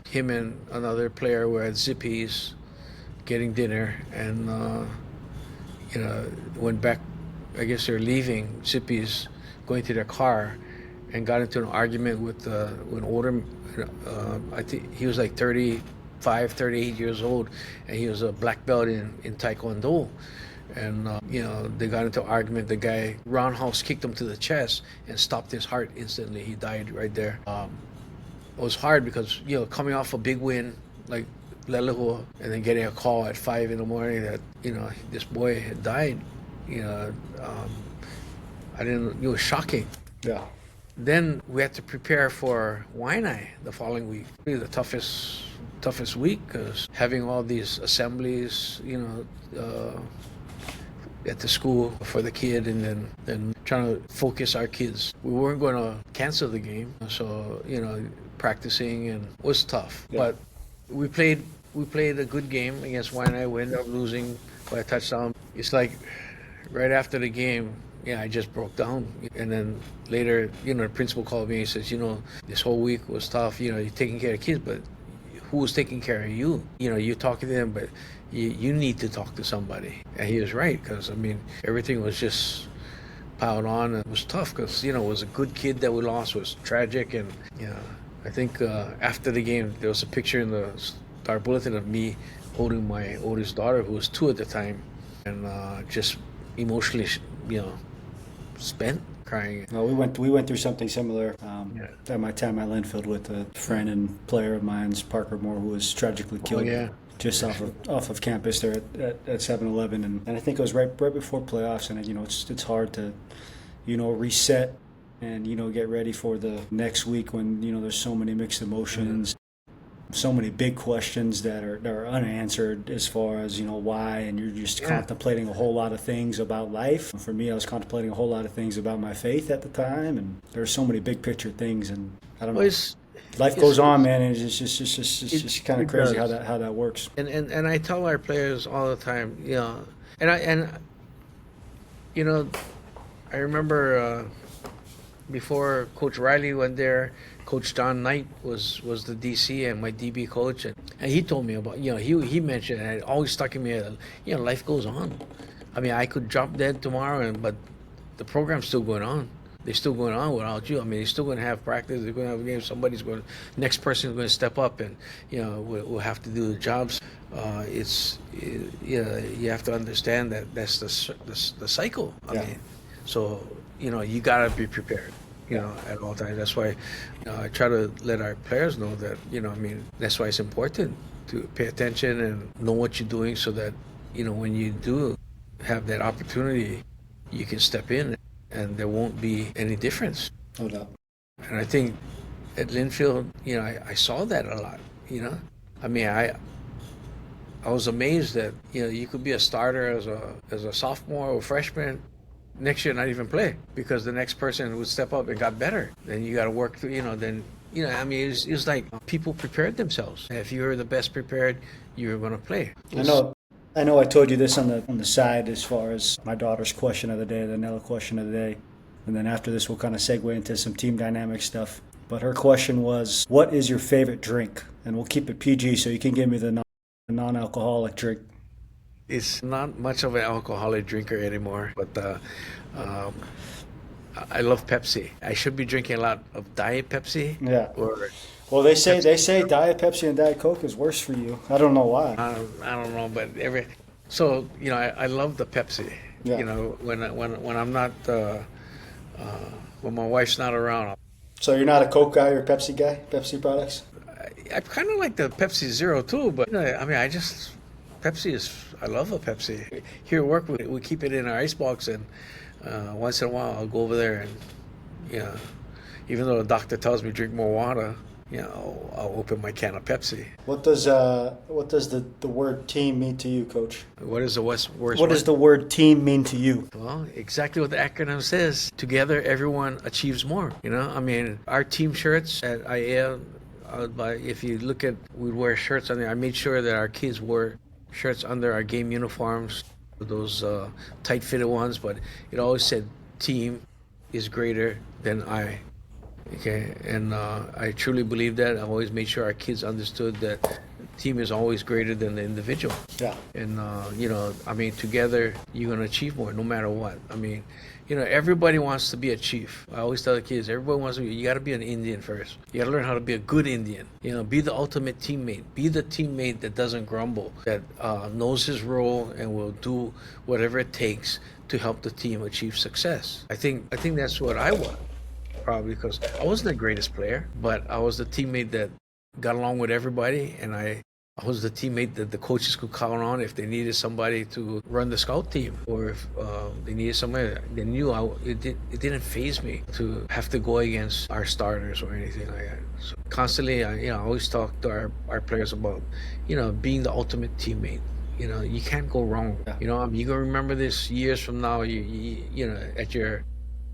[SPEAKER 2] Him and another player were at Zippy's getting dinner and, went back. I guess they're leaving Zippy's, going to their car, and got into an argument with an older, I think he was like 35, 38 years old, and he was a black belt in Taekwondo. And, they got into an argument. The guy roundhouse kicked him to the chest and stopped his heart instantly. He died right there. It was hard because, coming off a big win, like Leleho, and then getting a call at 5 a.m. that, this boy had died. It was shocking.
[SPEAKER 3] Yeah.
[SPEAKER 2] Then we had to prepare for Waianae the following week. Really the toughest week because having all these assemblies, at the school for the kid, and then trying to focus our kids. We weren't going to cancel the game, so practicing and was tough. Yeah. But we played a good game against Waianae. We ended up losing by a touchdown. It's like right after the game, I just broke down. And then later, the principal called me and says, this whole week was tough. You're taking care of kids, but who was taking care of you? You're talking to them, but you need to talk to somebody. And he was right, because, everything was just piled on. And it was tough because, it was a good kid that we lost. It was tragic. And, I think after the game, there was a picture in the Star Bulletin of me holding my oldest daughter, who was 2 at the time, and just emotionally, spent, crying.
[SPEAKER 3] Well, we went through something similar at my time at Linfield with a friend and player of mine's, Parker Moore, who was tragically killed just off of campus there at 7-Eleven, and I think it was right before playoffs, and it's hard to reset and get ready for the next week when there's so many mixed emotions. So many big questions that are unanswered as far as why, and you're just contemplating a whole lot of things about life. For me, I was contemplating a whole lot of things about my faith at the time, and there are so many big picture things, and I don't know. Life goes on, man, and it's just kind of crazy how that works.
[SPEAKER 2] And I tell our players all the time, I remember before Coach Riley went there, Coach John Knight was the DC and my DB coach, and he told me about, he mentioned, and it always stuck in me, life goes on. I could drop dead tomorrow, but the program's still going on. They're still going on without you. They're still going to have practice. They're going to have games. Next person is going to step up, and we'll have to do the jobs. You have to understand that that's the cycle. So you gotta be prepared. At all times. That's why I try to let our players know that, that's why it's important to pay attention and know what you're doing, so that, when you do have that opportunity, you can step in and there won't be any difference.
[SPEAKER 3] No doubt.
[SPEAKER 2] And I think at Linfield, I saw that a lot, I was amazed that, you could be a starter as a sophomore or freshman, next year not even play because the next person would step up and got better. Then you got to work through, I mean, it's like people prepared themselves. If you were the best prepared, you were going to play.
[SPEAKER 3] I know I told you this on the side as far as my daughter's question of the day, the Anela question of the day. And then after this, we'll kind of segue into some team dynamic stuff. But her question was, what is your favorite drink? And we'll keep it PG so you can give me the non-alcoholic drink.
[SPEAKER 2] It's not much of an alcoholic drinker anymore, but I love Pepsi. I should be drinking a lot of Diet Pepsi.
[SPEAKER 3] Yeah.
[SPEAKER 2] Well,
[SPEAKER 3] they say Diet Pepsi and Diet Coke is worse for you. I don't know why.
[SPEAKER 2] I don't know, but so I love the Pepsi.
[SPEAKER 3] Yeah.
[SPEAKER 2] When I'm not when my wife's not around.
[SPEAKER 3] So you're not a Coke guy or Pepsi guy? Pepsi products?
[SPEAKER 2] I kind of like the Pepsi Zero too, but I mean, I love a Pepsi. Here at work, we keep it in our icebox, and once in a while I'll go over there and, even though the doctor tells me drink more water, I'll open my can of Pepsi.
[SPEAKER 3] What does the word team mean to you, Coach?
[SPEAKER 2] What is the worst
[SPEAKER 3] What
[SPEAKER 2] word?
[SPEAKER 3] does the word team mean to you?
[SPEAKER 2] Well, exactly what the acronym says. Together, everyone achieves more. I mean, our team shirts at Aiea, if you look at, we wear shirts on there. I made sure that our kids wore shirts under our game uniforms, those tight-fitted ones, but it always said team is greater than I. Okay, and I truly believe that. I always made sure our kids understood that team is always greater than the individual.
[SPEAKER 3] Yeah.
[SPEAKER 2] And I mean, together you're gonna achieve more, no matter what. I mean, everybody wants to be a chief. I always tell the kids, everybody wants to be. You got to be an Indian first. You got to learn how to be a good Indian. Be the ultimate teammate. Be the teammate that doesn't grumble, that knows his role and will do whatever it takes to help the team achieve success. I think that's what I want. Probably because I wasn't the greatest player, but I was the teammate that got along with everybody, and I was the teammate that the coaches could count on if they needed somebody to run the scout team, or if they needed somebody. They knew it didn't faze me to have to go against our starters or anything like that. So constantly, I always talk to our players about, being the ultimate teammate. You can't go wrong. You're gonna remember this years from now. At your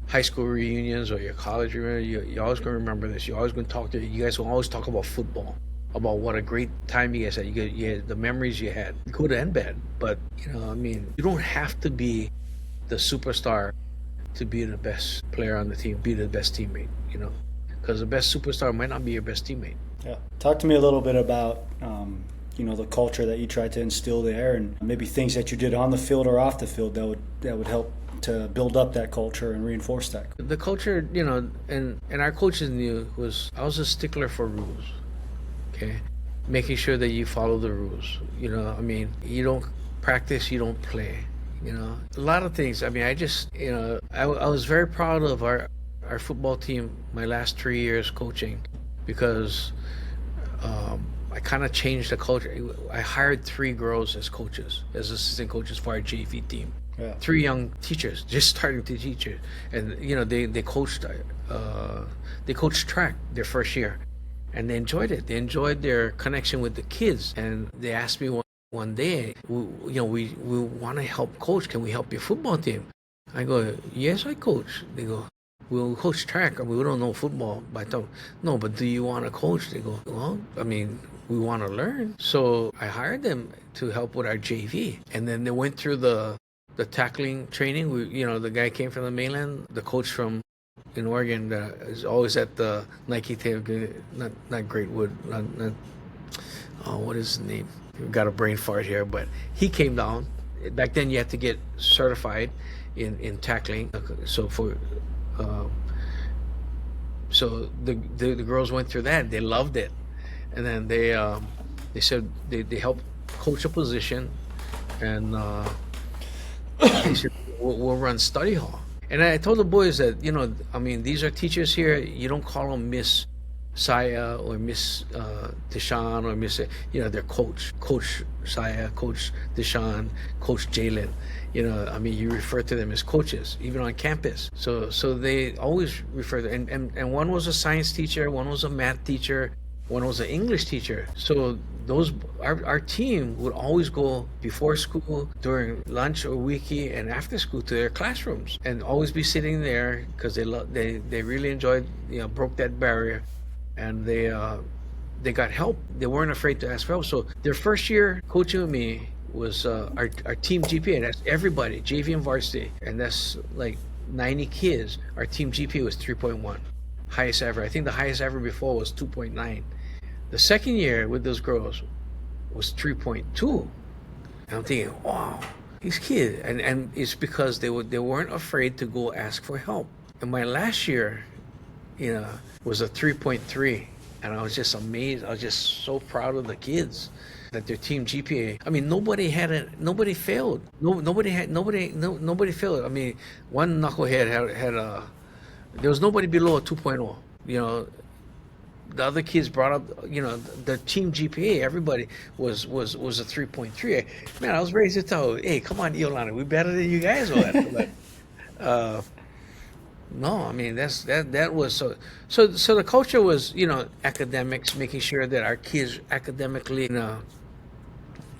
[SPEAKER 2] high school reunions or your college reunion, you're always going to remember this. You're always going to you guys will always talk about football, about what a great time you guys had. You had the memories you had, good and bad. But, you don't have to be the superstar to be the best player on the team, be the best teammate, because the best superstar might not be your best teammate.
[SPEAKER 3] Yeah. Talk to me a little bit about, the culture that you tried to instill there, and maybe things that you did on the field or off the field that would help to build up that culture and reinforce that.
[SPEAKER 2] The culture, and our coaches knew I was a stickler for rules, okay? Making sure that you follow the rules. You don't practice, you don't play, A lot of things. I was very proud of our football team my last 3 years coaching, because I kind of changed the culture. I hired 3 girls as coaches, as assistant coaches for our JV team.
[SPEAKER 3] Yeah.
[SPEAKER 2] 3 young teachers just starting to teach it, and they coached track their first year, and they enjoyed it. They enjoyed their connection with the kids, and they asked me one day, we want to help coach. Can we help your football team? I go, yes, I coach. They go, we'll coach track. We don't know football. But I thought, no, but do you want to coach? They go, well, we want to learn. So I hired them to help with our JV, and then they went through the tackling training. The guy came from the mainland, the coach from in Oregon is always at the Nike tail, not Greatwood, not what is his name? We've got a brain fart here, but he came down. Back then you had to get certified in tackling. So so the girls went through that. They loved it, and then they said they helped coach a position, and they said, we'll run study hall. And I told the boys that, these are teachers here. You don't call them Miss Saya or Miss Deshawn or Miss, they're Coach Saya, Coach Deshawn, Coach Jalen. You refer to them as coaches, even on campus. So they always refer to, and one was a science teacher, one was a math teacher, one was an English teacher. So our team would always go before school, during lunch or wiki, and after school to their classrooms, and always be sitting there because they really enjoyed, broke that barrier, and they got help. They weren't afraid to ask for help. So their first year coaching with me was our team GPA. That's everybody, JV and varsity, and that's like 90 kids. Our team GPA was 3.1, highest ever. I think the highest ever before was 2.9. The second year with those girls was 3.2. And I'm thinking, wow, these kids, and it's because they weren't afraid to go ask for help. And my last year, was a 3.3, and I was just amazed. I was just so proud of the kids that their team GPA. I mean, nobody failed. Nobody failed. I mean, one knucklehead had there was nobody below a 2.0. The other kids brought up, the team GPA, everybody was a 3.3. Man, I was ready to tell, hey, come on, Iolana, we better than you guys were. But, no, I mean, that was so the culture was, academics, making sure that our kids academically,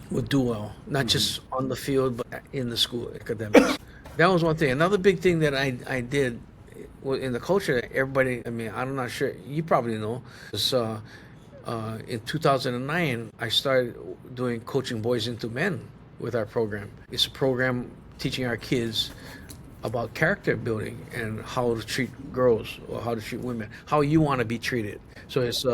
[SPEAKER 2] would do well, not just on the field, but in the school academics. That was one thing. Another big thing that I did in the culture, everybody, I mean, I'm not sure, you probably know, was in 2009, I started doing Coaching Boys into Men with our program. It's a program teaching our kids about character building and how to treat girls or how to treat women, how you want to be treated. So it's,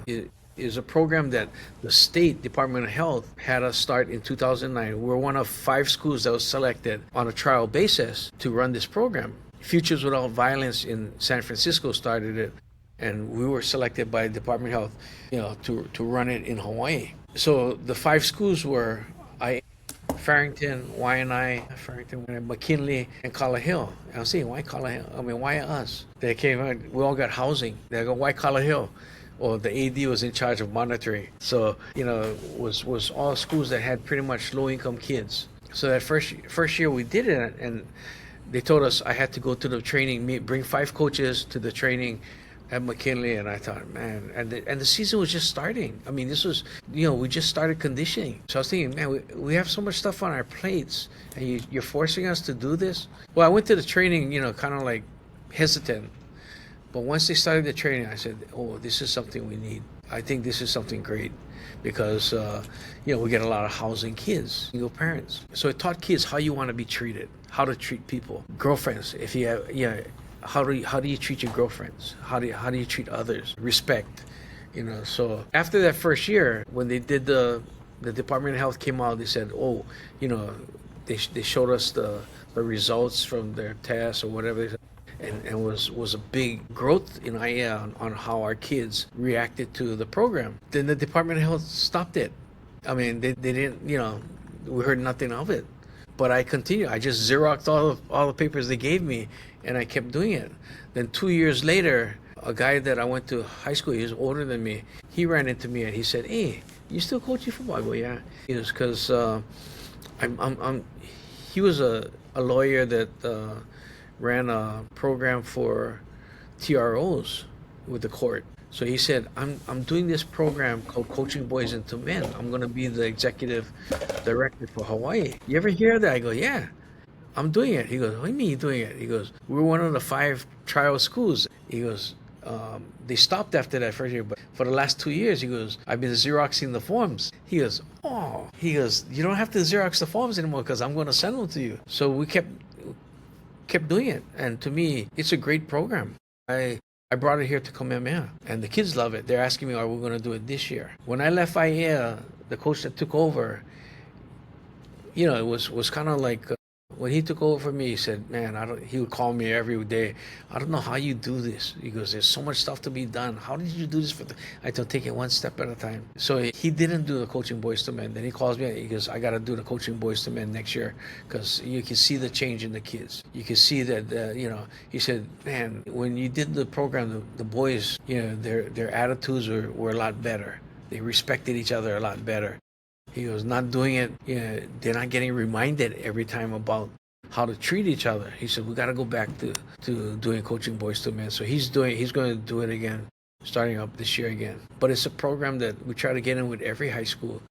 [SPEAKER 2] it is a program that the State Department of Health had us start in 2009. We're one of 5 schools that was selected on a trial basis to run this program. Futures Without Violence in San Francisco started it, and we were selected by the Department of Health, to run it in Hawaii. So the 5 schools were Farrington, McKinley, and Collar Hill. And I was saying, why Collar Hill? I mean, why us? They came out, we all got housing. They go, why Collar Hill? Or the AD was in charge of monitoring. So, was all schools that had pretty much low-income kids. So that first year we did it, and they told us I had to go to the training, bring 5 coaches to the training at McKinley, and I thought, man, and the season was just starting. I mean, this was, we just started conditioning. So I was thinking, man, we have so much stuff on our plates, and you're forcing us to do this? Well, I went to the training, kind of like hesitant. But once they started the training, I said, oh, this is something we need. I think this is something great because, we get a lot of housing kids, single parents. So it taught kids how you want to be treated, how to treat people. Girlfriends, if you have, how do you treat your girlfriends? How do you treat others? Respect, So after that first year, when they did the Department of Health came out, they said, oh, they showed us the results from their tests or whatever. And was a big growth in Aiea on how our kids reacted to the program. Then the Department of Health stopped it. I mean, they didn't, we heard nothing of it. But I continued. I just Xeroxed all the papers they gave me, and I kept doing it. Then 2 years later, a guy that I went to high school, he was older than me, he ran into me and he said, hey, you still coaching football? I go, yeah. He was because he was a lawyer that ran a program for TROs with the court. So he said, I'm doing this program called Coaching Boys into Men. I'm going to be the executive director for Hawaii. You ever hear that? I go, yeah, I'm doing it. He goes, what do you mean you're doing it? He goes, we're one of the 5 trial schools. He goes, they stopped after that first year, but for the last 2 years, he goes, I've been Xeroxing the forms. He goes, oh, you don't have to Xerox the forms anymore because I'm going to send them to you. So we kept doing it, and to me, it's a great program. I brought it here to Kamehameha, and the kids love it. They're asking me, are we going to do it this year? When I left Aiea, the coach that took over, it was kind of like, when he took over for me, he said, man, he would call me every day. I don't know how you do this. He goes, there's so much stuff to be done. How did you do this I don't take it one step at a time. So he didn't do the Coaching Boys to Men. Then he calls me, he goes, I got to do the Coaching Boys to Men next year because you can see the change in the kids. You can see that, he said, man, when you did the program, the boys, their attitudes were a lot better. They respected each other a lot better. He was not doing it. They're not getting reminded every time about how to treat each other. He said, we got to go back to doing Coaching Boys to Men. So he's going to do it again. starting up this year again. But it's a program that we try to get in with every high school.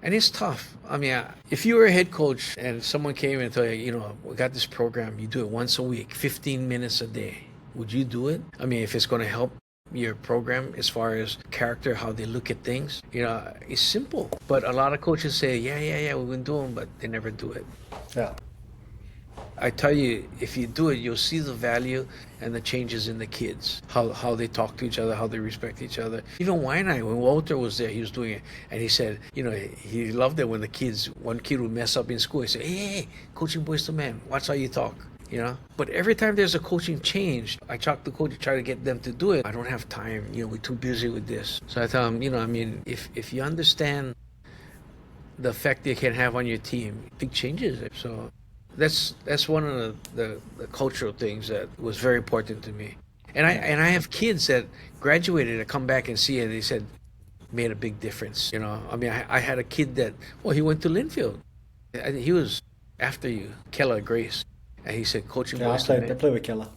[SPEAKER 2] And it's tough. I mean, if you were a head coach and someone came and told you, we got this program, you do it once a week, 15 minutes a day, would you do it? I mean, if it's going to help your program as far as character, how they look at things, it's simple. But a lot of coaches say, yeah, we've been doing, but they never do it.
[SPEAKER 3] Yeah.
[SPEAKER 2] I tell you, if you do it, you'll see the value and the changes in the kids, how they talk to each other, how they respect each other. Even Waianae, when Walter was there, he was doing it, and he said, he loved it when one kid would mess up in school. He said, hey, coaching boys to men, watch how you talk. But every time there's a coaching change, I talk to coach to try to get them to do it. I don't have time, we're too busy with this. So I tell them, if you understand the effect they can have on your team, big changes. So that's one of the cultural things that was very important to me. And I have kids that graduated that come back and see it, and they said, made a big difference. I had a kid that, he went to Linfield. He was after you, Kella Grace. And he said, coaching boys to men.
[SPEAKER 3] I played with Kella.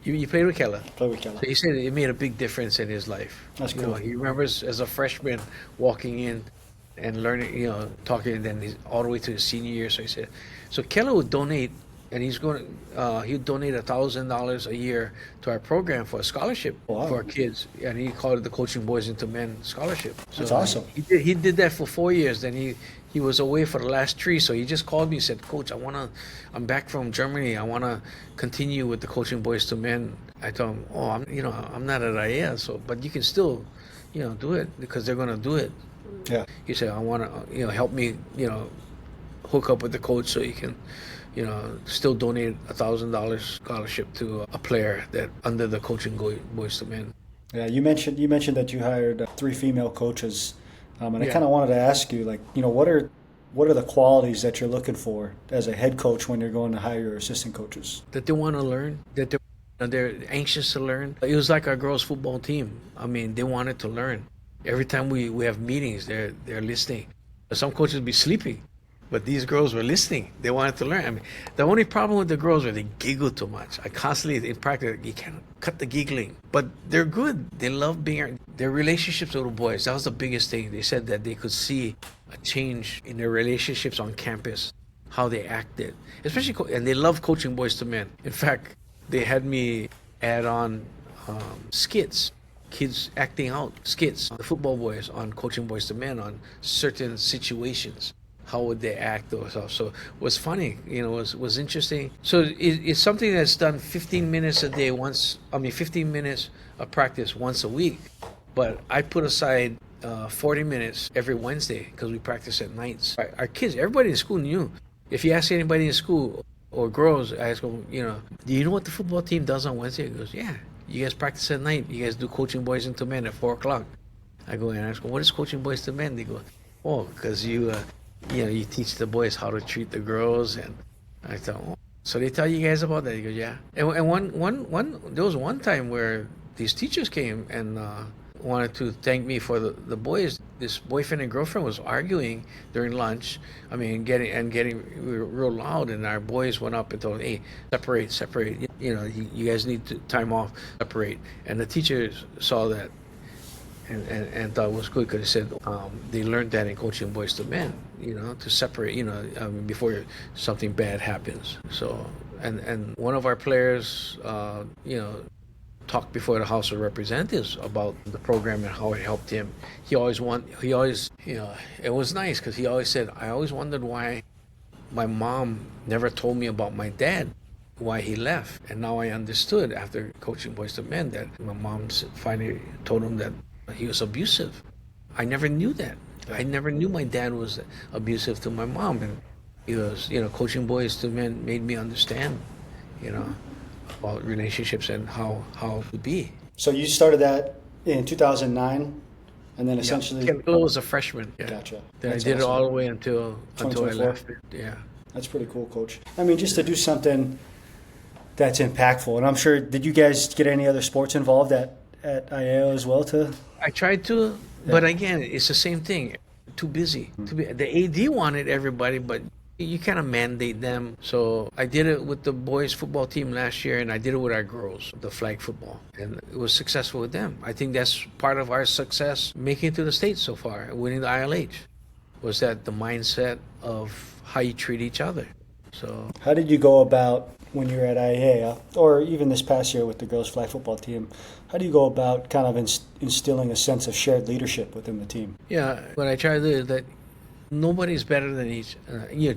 [SPEAKER 2] You played with Kella?
[SPEAKER 3] Played with Kella.
[SPEAKER 2] So he said it made a big difference in his life.
[SPEAKER 3] That's cool.
[SPEAKER 2] He remembers as a freshman walking in and learning, talking, and then he's all the way to his senior year. So he said, so Kella would donate, and he'd donate $1,000 a year to our program for a scholarship for our kids, and he called it the Coaching Boys into Men Scholarship. So
[SPEAKER 3] that's awesome.
[SPEAKER 2] He did that for 4 years. Then he was away for the last 3, so he just called me and said, Coach, I'm back from Germany. I wanna continue with the Coaching Boys to Men. I told him, I'm not at Aiea, but you can still, do it because they're gonna do it.
[SPEAKER 3] Yeah.
[SPEAKER 2] He said, I wanna, help me, hook up with the coach so he can, still donate $1,000 scholarship to a player that under the Coaching Boys to Men.
[SPEAKER 3] Yeah, you mentioned that you hired 3 female coaches, and I
[SPEAKER 2] Yeah.
[SPEAKER 3] kind of wanted to ask you, what are the qualities that you're looking for as a head coach when you're going to hire your assistant coaches?
[SPEAKER 2] That they want to learn, that they're anxious to learn. It was like our girls' football team. I mean, they wanted to learn. Every time we have meetings, they're listening. Some coaches be sleeping, but these girls were listening. They wanted to learn. I mean, the only problem with the girls was they giggle too much. I constantly, in practice, you can't cut the giggling. But they're good. They love being, their relationships with the boys. That was the biggest thing. They said that they could see a change in their relationships on campus, how they acted. Especially, and they love coaching boys to men. In fact, they had me add on skits. Kids acting out skits, the football boys on coaching boys to men on certain situations. How would they act or stuff? So it was funny, was interesting. So it's something that's done 15 minutes a day 15 minutes of practice once a week. But I put aside 40 minutes every Wednesday because we practice at nights. Our kids, everybody in school knew. If you ask anybody in school or girls, I ask them, do you know what the football team does on Wednesday? It goes, yeah. You guys practice at night. You guys do coaching boys into men at 4 o'clock. I go and ask them, what is coaching boys to men? They go, because you teach the boys how to treat the girls. And I thought, so they tell you guys about that? He goes, yeah. And one there was one time where these teachers came and wanted to thank me for the boys. This boyfriend and girlfriend was arguing during lunch. I mean, getting real loud, and our boys went up and told, hey, separate. You guys need to time off, separate. And the teachers saw that and thought it was good because they said they learned that in coaching boys to men, to separate, before something bad happens. So, and one of our players, talked before the House of Representatives about the program and how it helped him. It was nice because he always said, I always wondered why my mom never told me about my dad, why he left. And now I understood after coaching boys to men that my mom finally told him that he was abusive. I never knew that. I never knew my dad was abusive to my mom. And he was, coaching boys to men made me understand, about relationships and how to be.
[SPEAKER 3] So you started that in 2009, and then essentially...
[SPEAKER 2] Yeah, Bill was a freshman. Yeah.
[SPEAKER 3] Gotcha.
[SPEAKER 2] Then
[SPEAKER 3] That's
[SPEAKER 2] I did
[SPEAKER 3] awesome.
[SPEAKER 2] it all the way until I
[SPEAKER 3] 2024?
[SPEAKER 2] left. Yeah.
[SPEAKER 3] That's pretty cool, Coach. I mean, just to do something that's impactful. And I'm sure, did you guys get any other sports involved at Aiea as well too?
[SPEAKER 2] I tried to, but again, it's the same thing. Too busy. The AD wanted everybody, but You kind of mandate them. So I did it with the boys football team last year, and I did it with our girls, the flag football, and it was successful with them. I think that's part of our success making it to the States so far, winning the ILH, was that the mindset of how you treat each other. So
[SPEAKER 3] how did you go about when you were at Aiea, or even this past year with the girls flag football team? How do you go about kind of instilling a sense of shared leadership within the team?
[SPEAKER 2] yeah, what I try to do is that nobody's better than each.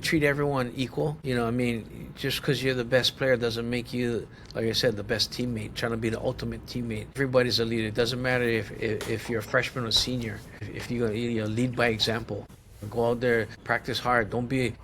[SPEAKER 2] Treat everyone equal. I mean, just because you're the best player doesn't make you, like I said, the best teammate. Trying to be the ultimate teammate. Everybody's a leader. It doesn't matter if you're a freshman or senior. If you lead by example, go out there, practice hard. Don't be,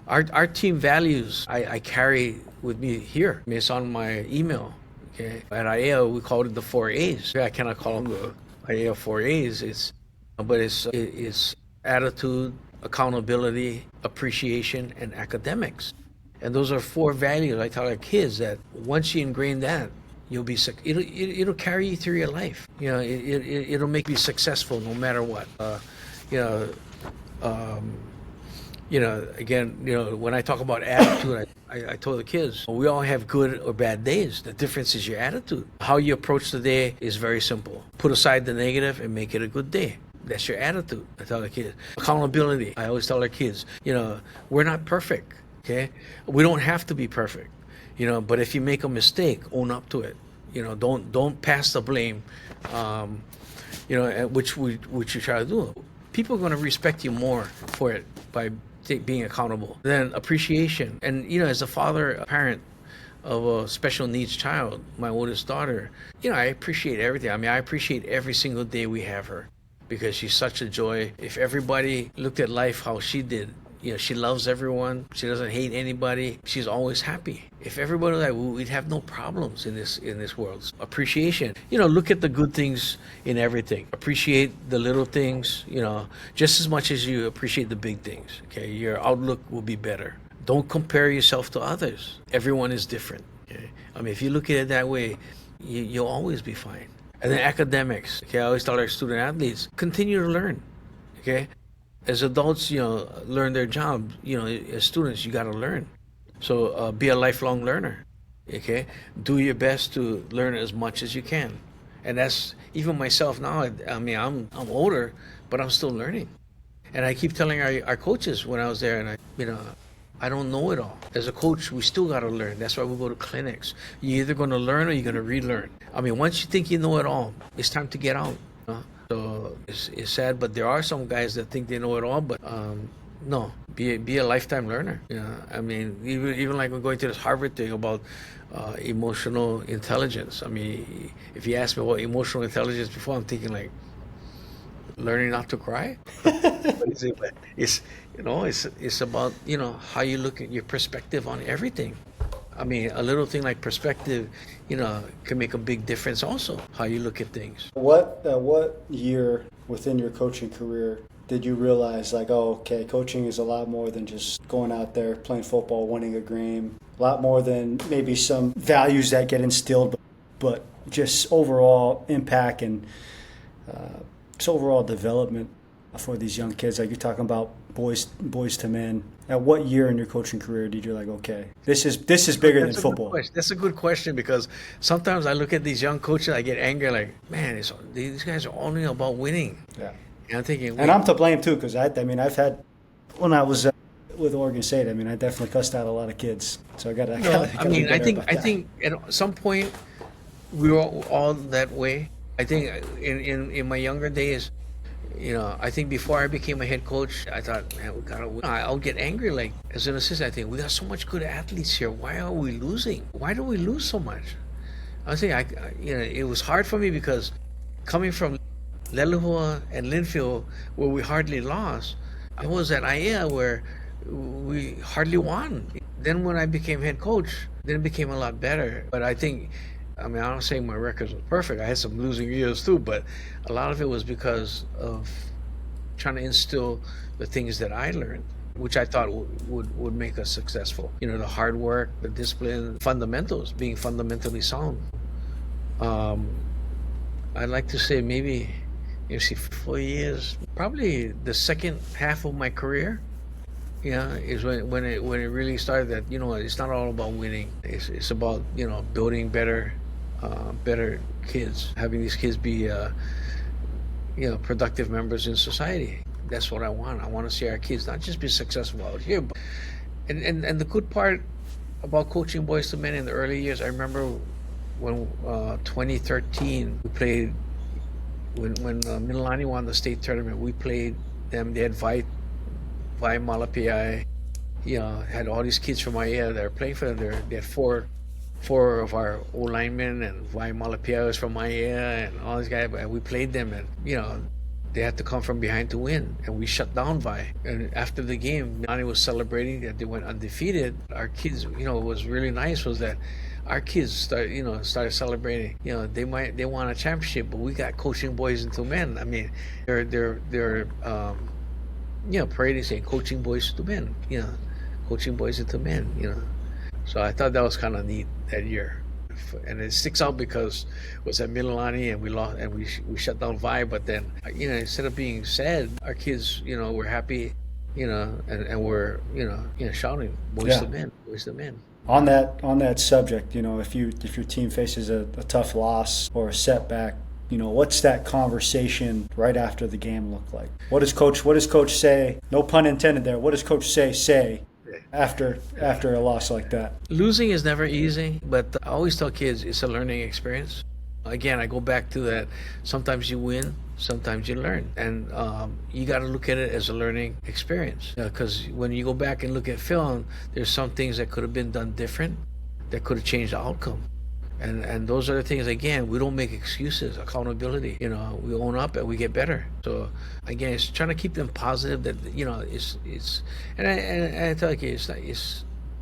[SPEAKER 2] our team values. I carry with me here. I mean, it's on my email. Okay, at Aiea we called it the 4 A's. I cannot call them the Aiea 4 A's. But it's attitude, accountability, appreciation, and academics. And those are 4 values I tell our kids that once you ingrain that, you'll be it'll carry you through your life. It'll make you successful no matter what. Again, when I talk about attitude, I told the kids, we all have good or bad days. The difference is your attitude. How you approach the day is very simple. Put aside the negative and make it a good day. That's your attitude, I tell the kids. Accountability, I always tell our kids, we're not perfect, okay? We don't have to be perfect, but if you make a mistake, own up to it. Don't pass the blame, which you try to do. People are going to respect you more for it by being accountable. Then appreciation. And, as a father, a parent of a special needs child, my oldest daughter, I appreciate everything. I mean, I appreciate every single day we have her, because she's such a joy. If everybody looked at life how she did, she loves everyone. She doesn't hate anybody. She's always happy. If everybody like, we'd have no problems in this world. Appreciation. Look at the good things in everything. Appreciate the little things, just as much as you appreciate the big things. Okay, your outlook will be better. Don't compare yourself to others. Everyone is different. Okay, I mean, if you look at it that way, you'll always be fine. And then academics. Okay, I always tell our student athletes, continue to learn. Okay, as adults, learn their job. As students, you got to learn. So be a lifelong learner. Okay, do your best to learn as much as you can. And that's even myself now. I mean, I'm older, but I'm still learning. And I keep telling our coaches when I was there, and I don't know it all. As a coach, we still got to learn. That's why we go to clinics. You're either going to learn or you're going to relearn. I mean, once you think you know it all, it's time to get out. So it's sad, but there are some guys that think they know it all, but no, be a lifetime learner. I mean, even like we're going to this Harvard thing about emotional intelligence. I mean, if you ask me what emotional intelligence before, I'm thinking like learning not to cry. But it's about how you look at your perspective on everything. I mean, a little thing like perspective, can make a big difference also, how you look at things.
[SPEAKER 3] What year within your coaching career did you realize, like, oh, okay, coaching is a lot more than just going out there, playing football, winning a game, a lot more than maybe some values that get instilled, but just overall impact and just overall development for these young kids? Like you're talking about boys to men. At what year in your coaching career did you like, okay, this is bigger than football?
[SPEAKER 2] That's a good question, because sometimes I look at these young coaches, I get angry, like, man, these guys are only about winning.
[SPEAKER 3] Yeah.
[SPEAKER 2] And I'm thinking,
[SPEAKER 3] and I'm to blame too, because I've had, when I was with Oregon State, I mean, I definitely cussed out a lot of kids. So I
[SPEAKER 2] think at some point we were all that way. I think in my younger days, I think before I became a head coach, I thought, man, we gotta win. I'll get angry. Like, as an assistant, I think, we got so much good athletes here. Why are we losing? Why do we lose so much? I think, it was hard for me, because coming from Lelehua and Linfield, where we hardly lost, I was at Aiea, where we hardly won. Then when I became head coach, then it became a lot better. But I think, I mean, I don't say my records were perfect. I had some losing years too, but a lot of it was because of trying to instill the things that I learned, which I thought would make us successful. The hard work, the discipline, fundamentals, being fundamentally sound. I'd like to say maybe 4 years, probably the second half of my career, is when it really started that, it's not all about winning. It's about, building better kids, having these kids be, productive members in society. That's what I want. I want to see our kids not just be successful out here, but, and the good part about coaching Boyz II Men in the early years, I remember when 2013 we played, when Mililani won the state tournament, we played them. They had Vi Malapiai, had all these kids from Aiea that were playing for them. They had four of our old linemen, and Vi Malapiai was from Aiea, and all these guys. And we played them, and they had to come from behind to win, and we shut down Vi. And after the game, Mililani was celebrating that they went undefeated. Our kids, what was really nice was that our kids started celebrating. They won a championship, but we got coaching Boys into Men. I mean, they're parading saying coaching Boys into Men. Coaching Boys into Men. So I thought that was kind of neat that year, and it sticks out because it was at Mililani and we lost and we shut down Vi. But then instead of being sad, our kids were happy, and we're shouting Boys to Men, Boys to Men.
[SPEAKER 3] On that subject, if your team faces a tough loss or a setback, what's that conversation right after the game look like? What does Coach say? No pun intended there. What does Coach say after a loss like that?
[SPEAKER 2] Losing is never easy, but I always tell kids it's a learning experience. Again, I go back to that. Sometimes you win, sometimes you learn, and you got to look at it as a learning experience. Because when you go back and look at film, there's some things that could have been done different, that could have changed the outcome. And those are the things, again, we don't make excuses, accountability. We own up and we get better. So again, it's trying to keep them positive that, and I tell you,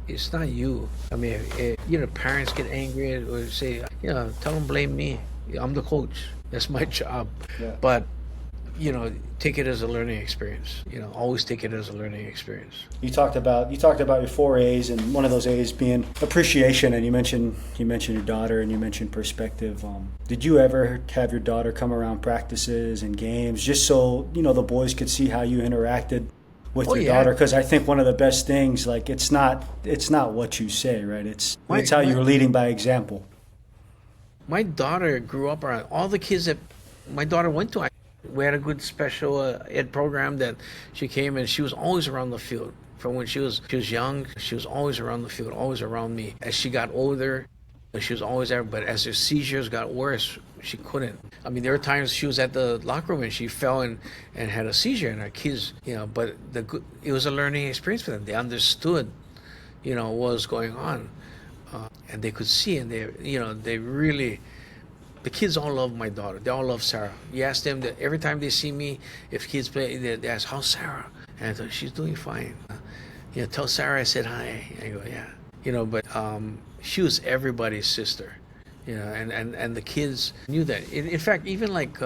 [SPEAKER 2] it's not you. I mean, parents get angry or say, tell them blame me. I'm the coach. That's my job.
[SPEAKER 3] Yeah.
[SPEAKER 2] But, take it as a learning experience. Always take it as a learning experience.
[SPEAKER 3] You talked about your 4 A's, and one of those A's being appreciation, and you mentioned your daughter, and you mentioned perspective. Did you ever have your daughter come around practices and games just so the boys could see how you interacted with your daughter? Because I think one of the best things, like, it's not what you say, right? It's how you're leading by example.
[SPEAKER 2] My daughter grew up around all the kids that my daughter went to. We had a good special ed program that she came, and she was always around the field. From when she was young, she was always around the field, always around me. As she got older, she was always there. But as her seizures got worse, she couldn't. I mean, there were times she was at the locker room and she fell and had a seizure. And our kids, but it was a learning experience for them. They understood, what was going on, and they could see, and they really. The kids all love my daughter. They all love Sarah. You ask them that every time they see me, if kids play, they ask, how's Sarah? And I thought, she's doing fine. Tell Sarah I said hi. I go, yeah. But she was everybody's sister. And the kids knew that. In fact, even like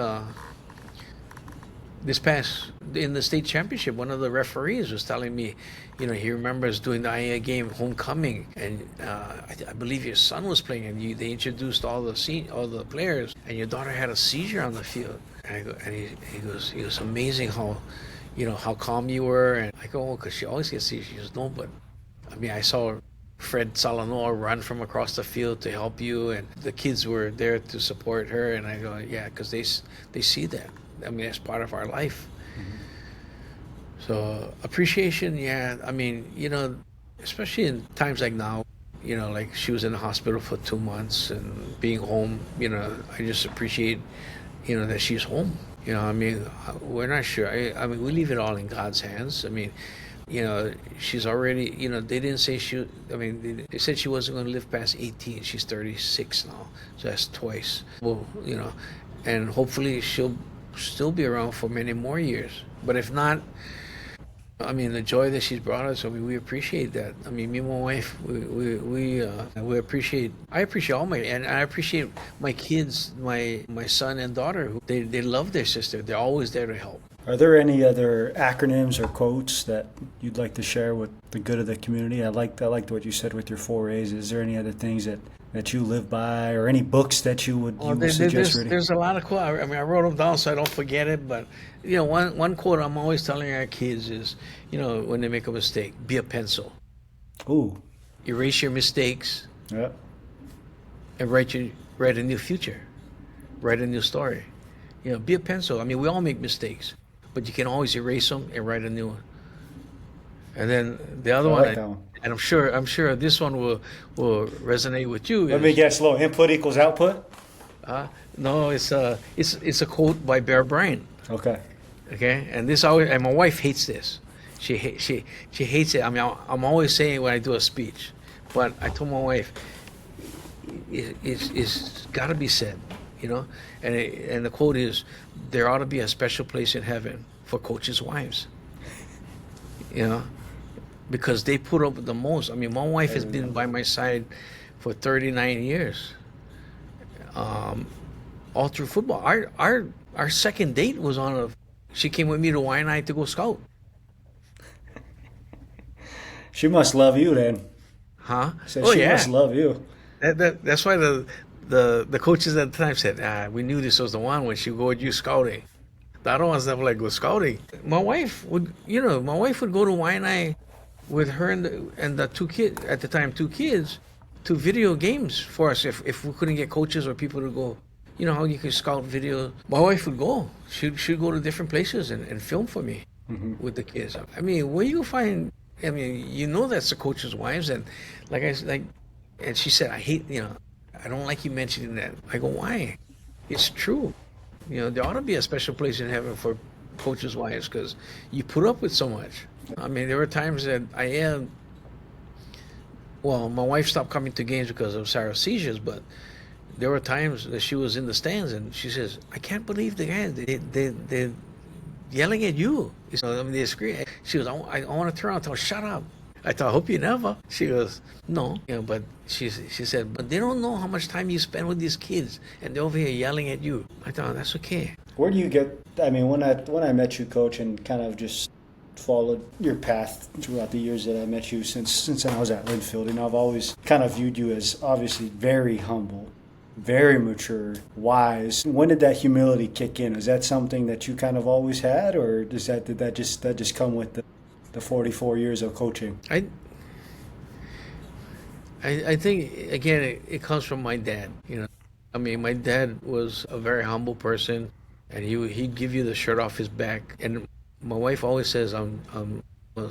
[SPEAKER 2] in the state championship, one of the referees was telling me, he remembers doing the Aiea game, homecoming, and I believe your son was playing, and they introduced all the players, and your daughter had a seizure on the field. And he goes, it was amazing how, how calm you were. And I go, because she always gets seizures. He goes, no, but I mean, I saw Fred Salanoa run from across the field to help you, and the kids were there to support her. And I go, yeah, because they see that. I mean, that's part of our life. Mm-hmm. So appreciation, yeah. I mean, especially in times like now, like she was in the hospital for 2 months and being home, I just appreciate, that she's home. I mean, we're not sure. I mean, we leave it all in God's hands. I mean, she's already, they didn't say they said she wasn't going to live past 18. She's 36 now. So that's twice. Well, and hopefully she'll still be around for many more years. But if not, I mean, the joy that she's brought us, I mean, we appreciate that. I mean, me and my wife, we appreciate, I appreciate I appreciate my kids, my son and daughter. They love their sister. They're always there to help.
[SPEAKER 3] Are there any other acronyms or quotes that you'd like to share with the good of the community? I liked what you said with your 4 A's. Is there any other things that that you live by, or any books that you would suggest reading?
[SPEAKER 2] There's a lot of quotes. I mean, I wrote them down so I don't forget it. But one quote I'm always telling our kids is, when they make a mistake, be a pencil.
[SPEAKER 3] Ooh.
[SPEAKER 2] Erase your mistakes.
[SPEAKER 3] Yep.
[SPEAKER 2] And write a new future, write a new story. Be a pencil. I mean, we all make mistakes, but you can always erase them and write a new one. And then the other one, and I'm sure this one will resonate with you.
[SPEAKER 3] Let me guess. Low input equals output.
[SPEAKER 2] No, it's a quote by Bear Bryant.
[SPEAKER 3] Okay.
[SPEAKER 2] Okay, and my wife hates this. She hates it. I mean, I'm always saying it when I do a speech, but I told my wife, it's got to be said, and the quote is, there ought to be a special place in heaven for coaches' wives, because they put up with the most. I mean, my wife has been by my side for 39 years, all through football. Our second date was she came with me to Aiea to go scout.
[SPEAKER 3] She must love you then.
[SPEAKER 2] Huh?
[SPEAKER 3] She must love you.
[SPEAKER 2] That's why the coaches at the time said, we knew this was the one when she would go with you scouting. The other ones never go scouting. My wife would go to Aiea with her and the two kids at the time, to video games for us if we couldn't get coaches or people to go. How you can scout video. My wife would go. She'd go to different places and film for me with the kids. I mean, where you find? I mean, that's the coaches' wives, and and she said, I hate, I don't like you mentioning that. I go, why? It's true. There ought to be a special place in heaven for coaches' wives because you put up with so much. I mean, there were times that my wife stopped coming to games because of Sarah's seizures, but there were times that she was in the stands and she says, I can't believe the guys, they're yelling at you. I mean, they scream. She goes, I want to turn around and tell her, shut up. I thought, I hope you never. She goes, no. But she said, but they don't know how much time you spend with these kids and they're over here yelling at you. I thought, that's okay.
[SPEAKER 3] Where do you get, I mean, when I met you, Coach, and kind of just followed your path throughout the years that I met you since I was at Linfield, I've always kind of viewed you as obviously very humble, very mature, wise. When did that humility kick in? Is that something that you kind of always had, or did that just come with the 44 years of coaching?
[SPEAKER 2] I think again it comes from my dad. I mean, my dad was a very humble person, and he'd give you the shirt off his back. And my wife always says I'm a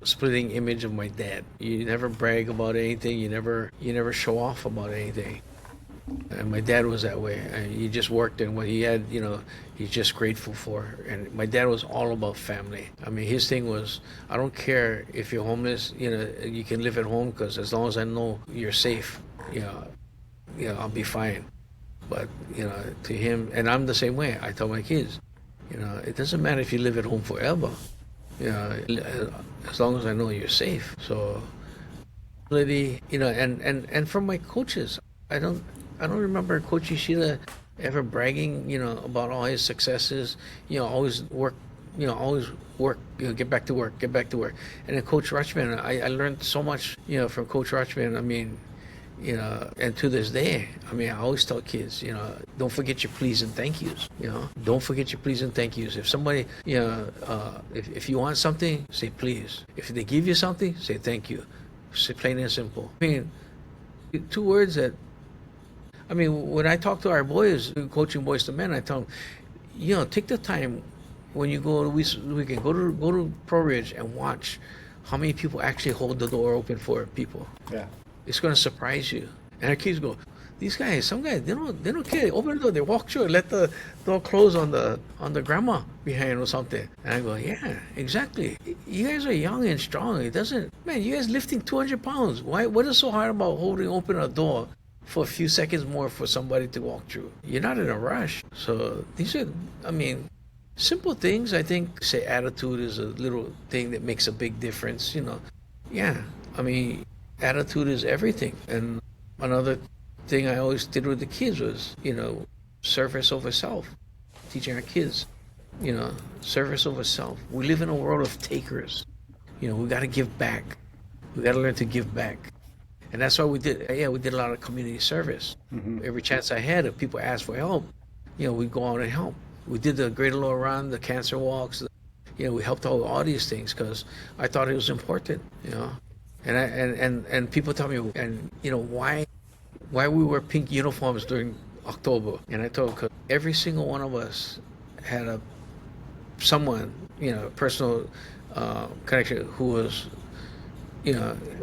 [SPEAKER 2] splitting image of my dad. You never brag about anything. You never show off about anything. And my dad was that way. He just worked, and what he had, he's just grateful for. And my dad was all about family. I mean, his thing was, I don't care if you're homeless, you can live at home because as long as I know you're safe, I'll be fine. But, to him, and I'm the same way. I tell my kids, it doesn't matter if you live at home forever, as long as I know you're safe. So, and from my coaches, I don't remember Coach Ishida ever bragging, about all his successes. Always work, get back to work. And then Coach Rutschman, I learned so much, from Coach Rutschman. I mean, and to this day, I mean, I always tell kids, don't forget your please and thank yous. Don't forget your please and thank yous. If somebody, if you want something, say please. If they give you something, say thank you. Say plain and simple. I mean, two words that. I mean, when I talk to our boys, coaching Boyz to Men, I tell them, take the time when you go to weekend, go to Pro Ridge and watch how many people actually hold the door open for people.
[SPEAKER 3] Yeah,
[SPEAKER 2] it's going to surprise you. And our kids go, some guys, they don't care. They open the door, they walk through, and let the door close on the grandma behind or something. And I go, yeah, exactly. You guys are young and strong. You guys lifting 200 pounds. What is so hard about holding open a door for a few seconds more for somebody to walk through? You're not in a rush. So these are, simple things. I think, say, attitude is a little thing that makes a big difference, Yeah, attitude is everything. And another thing I always did with the kids was, service over self. Teaching our kids, service over self. We live in a world of takers. We got to give back. We got to learn to give back. And that's why we did. Yeah, we did a lot of community service. Every chance I had, if people asked for help, we'd go out and help. We did the Greater Lower Run, the cancer walks. We helped out with all these things because I thought it was important. And people tell me, and why we wear pink uniforms during October. And I told them, because every single one of us had someone, personal connection who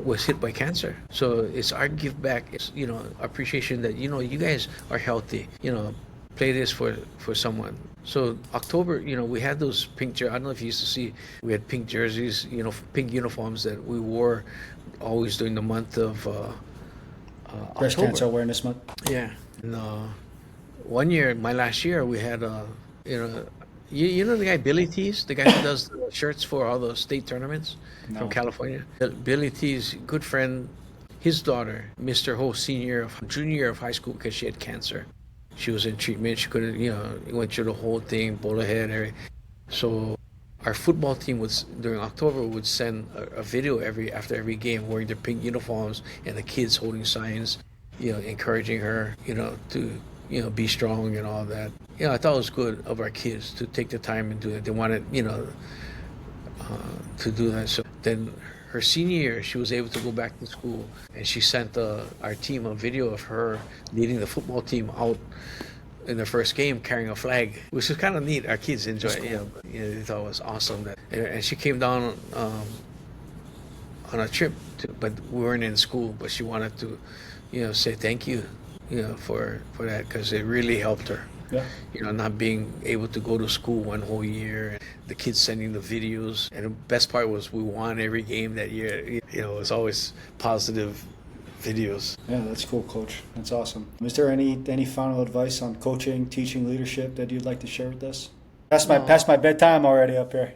[SPEAKER 2] was hit by cancer. So it's our give back, it's, appreciation that, you guys are healthy, play this for someone. So October, we had those pink jerseys. I don't know if you used to see, we had pink jerseys, pink uniforms that we wore always during the month of
[SPEAKER 3] Breast
[SPEAKER 2] October.
[SPEAKER 3] Cancer Awareness Month.
[SPEAKER 2] Yeah. And one year, my last year, we had, the guy Billy Tees, the guy who does the shirts for all the state tournaments from California. Billy Tees, good friend, his daughter missed her whole junior year of high school because she had cancer. She was in treatment. She couldn't, went through the whole thing, bullet head, everything. So our football team during October would send a video after every game wearing their pink uniforms and the kids holding signs, encouraging her, to, be strong and all that. I thought it was good of our kids to take the time and do it. They wanted, to do that. So then her senior year, she was able to go back to school, and she sent our team a video of her leading the football team out in the first game carrying a flag, which was kind of neat. Our kids enjoyed it. They thought it was awesome. And she came down on a trip, but we weren't in school, but she wanted to, say thank you, for that, because it really helped her.
[SPEAKER 3] Yeah.
[SPEAKER 2] Not being able to go to school one whole year, the kids sending the videos. And the best part was we won every game that year. It was always positive videos.
[SPEAKER 3] Yeah, that's cool, Coach. That's awesome. Is there any final advice on coaching, teaching, leadership that you'd like to share with us? Past my bedtime already up here.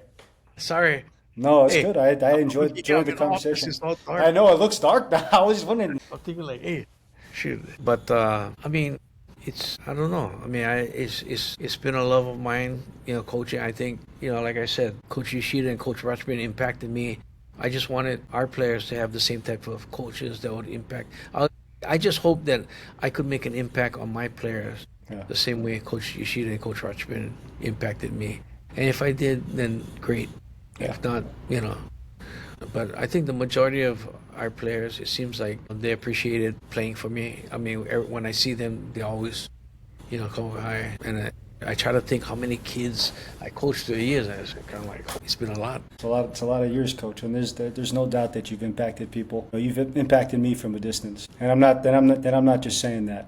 [SPEAKER 2] Sorry.
[SPEAKER 3] No, it's good. I enjoyed the conversation.
[SPEAKER 2] So
[SPEAKER 3] I know it looks dark now. I was just wondering.
[SPEAKER 2] I'm thinking like, hey, shoot. But I don't know. It's been a love of mine, coaching. I think, like I said, Coach Yoshida and Coach Rutschman impacted me. I just wanted our players to have the same type of coaches that would impact. I just hope that I could make an impact on my players the same way Coach Yoshida and Coach Rutschman impacted me. And if I did, then great.
[SPEAKER 3] Yeah.
[SPEAKER 2] If not, But I think the majority of our players, it seems like they appreciated playing for me. When I see them, they always, come hi. And I try to think how many kids I coached through the years. And it's kind of like, it's been a lot.
[SPEAKER 3] It's a lot of years, Coach. And there's no doubt that you've impacted people. You've impacted me from a distance. And I'm not just saying that.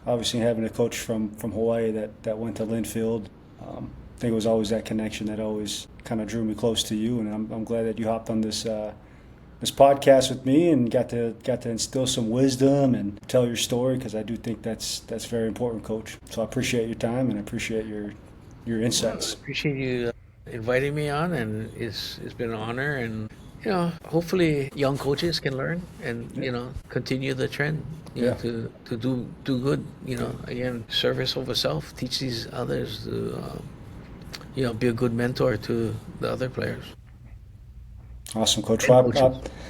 [SPEAKER 3] Obviously having a coach from Hawaii that went to Linfield. I think it was always that connection that always kind of drew me close to you, and I'm glad that you hopped on this podcast with me and got to instill some wisdom and tell your story, because I do think that's very important, Coach. So I appreciate your time and I appreciate your insights.
[SPEAKER 2] I appreciate you inviting me on, and it's been an honor. And hopefully young coaches can learn and continue the trend. To do good. Again, service over self. Teach these others to. Be a good mentor to the other players.
[SPEAKER 3] Awesome, Coach.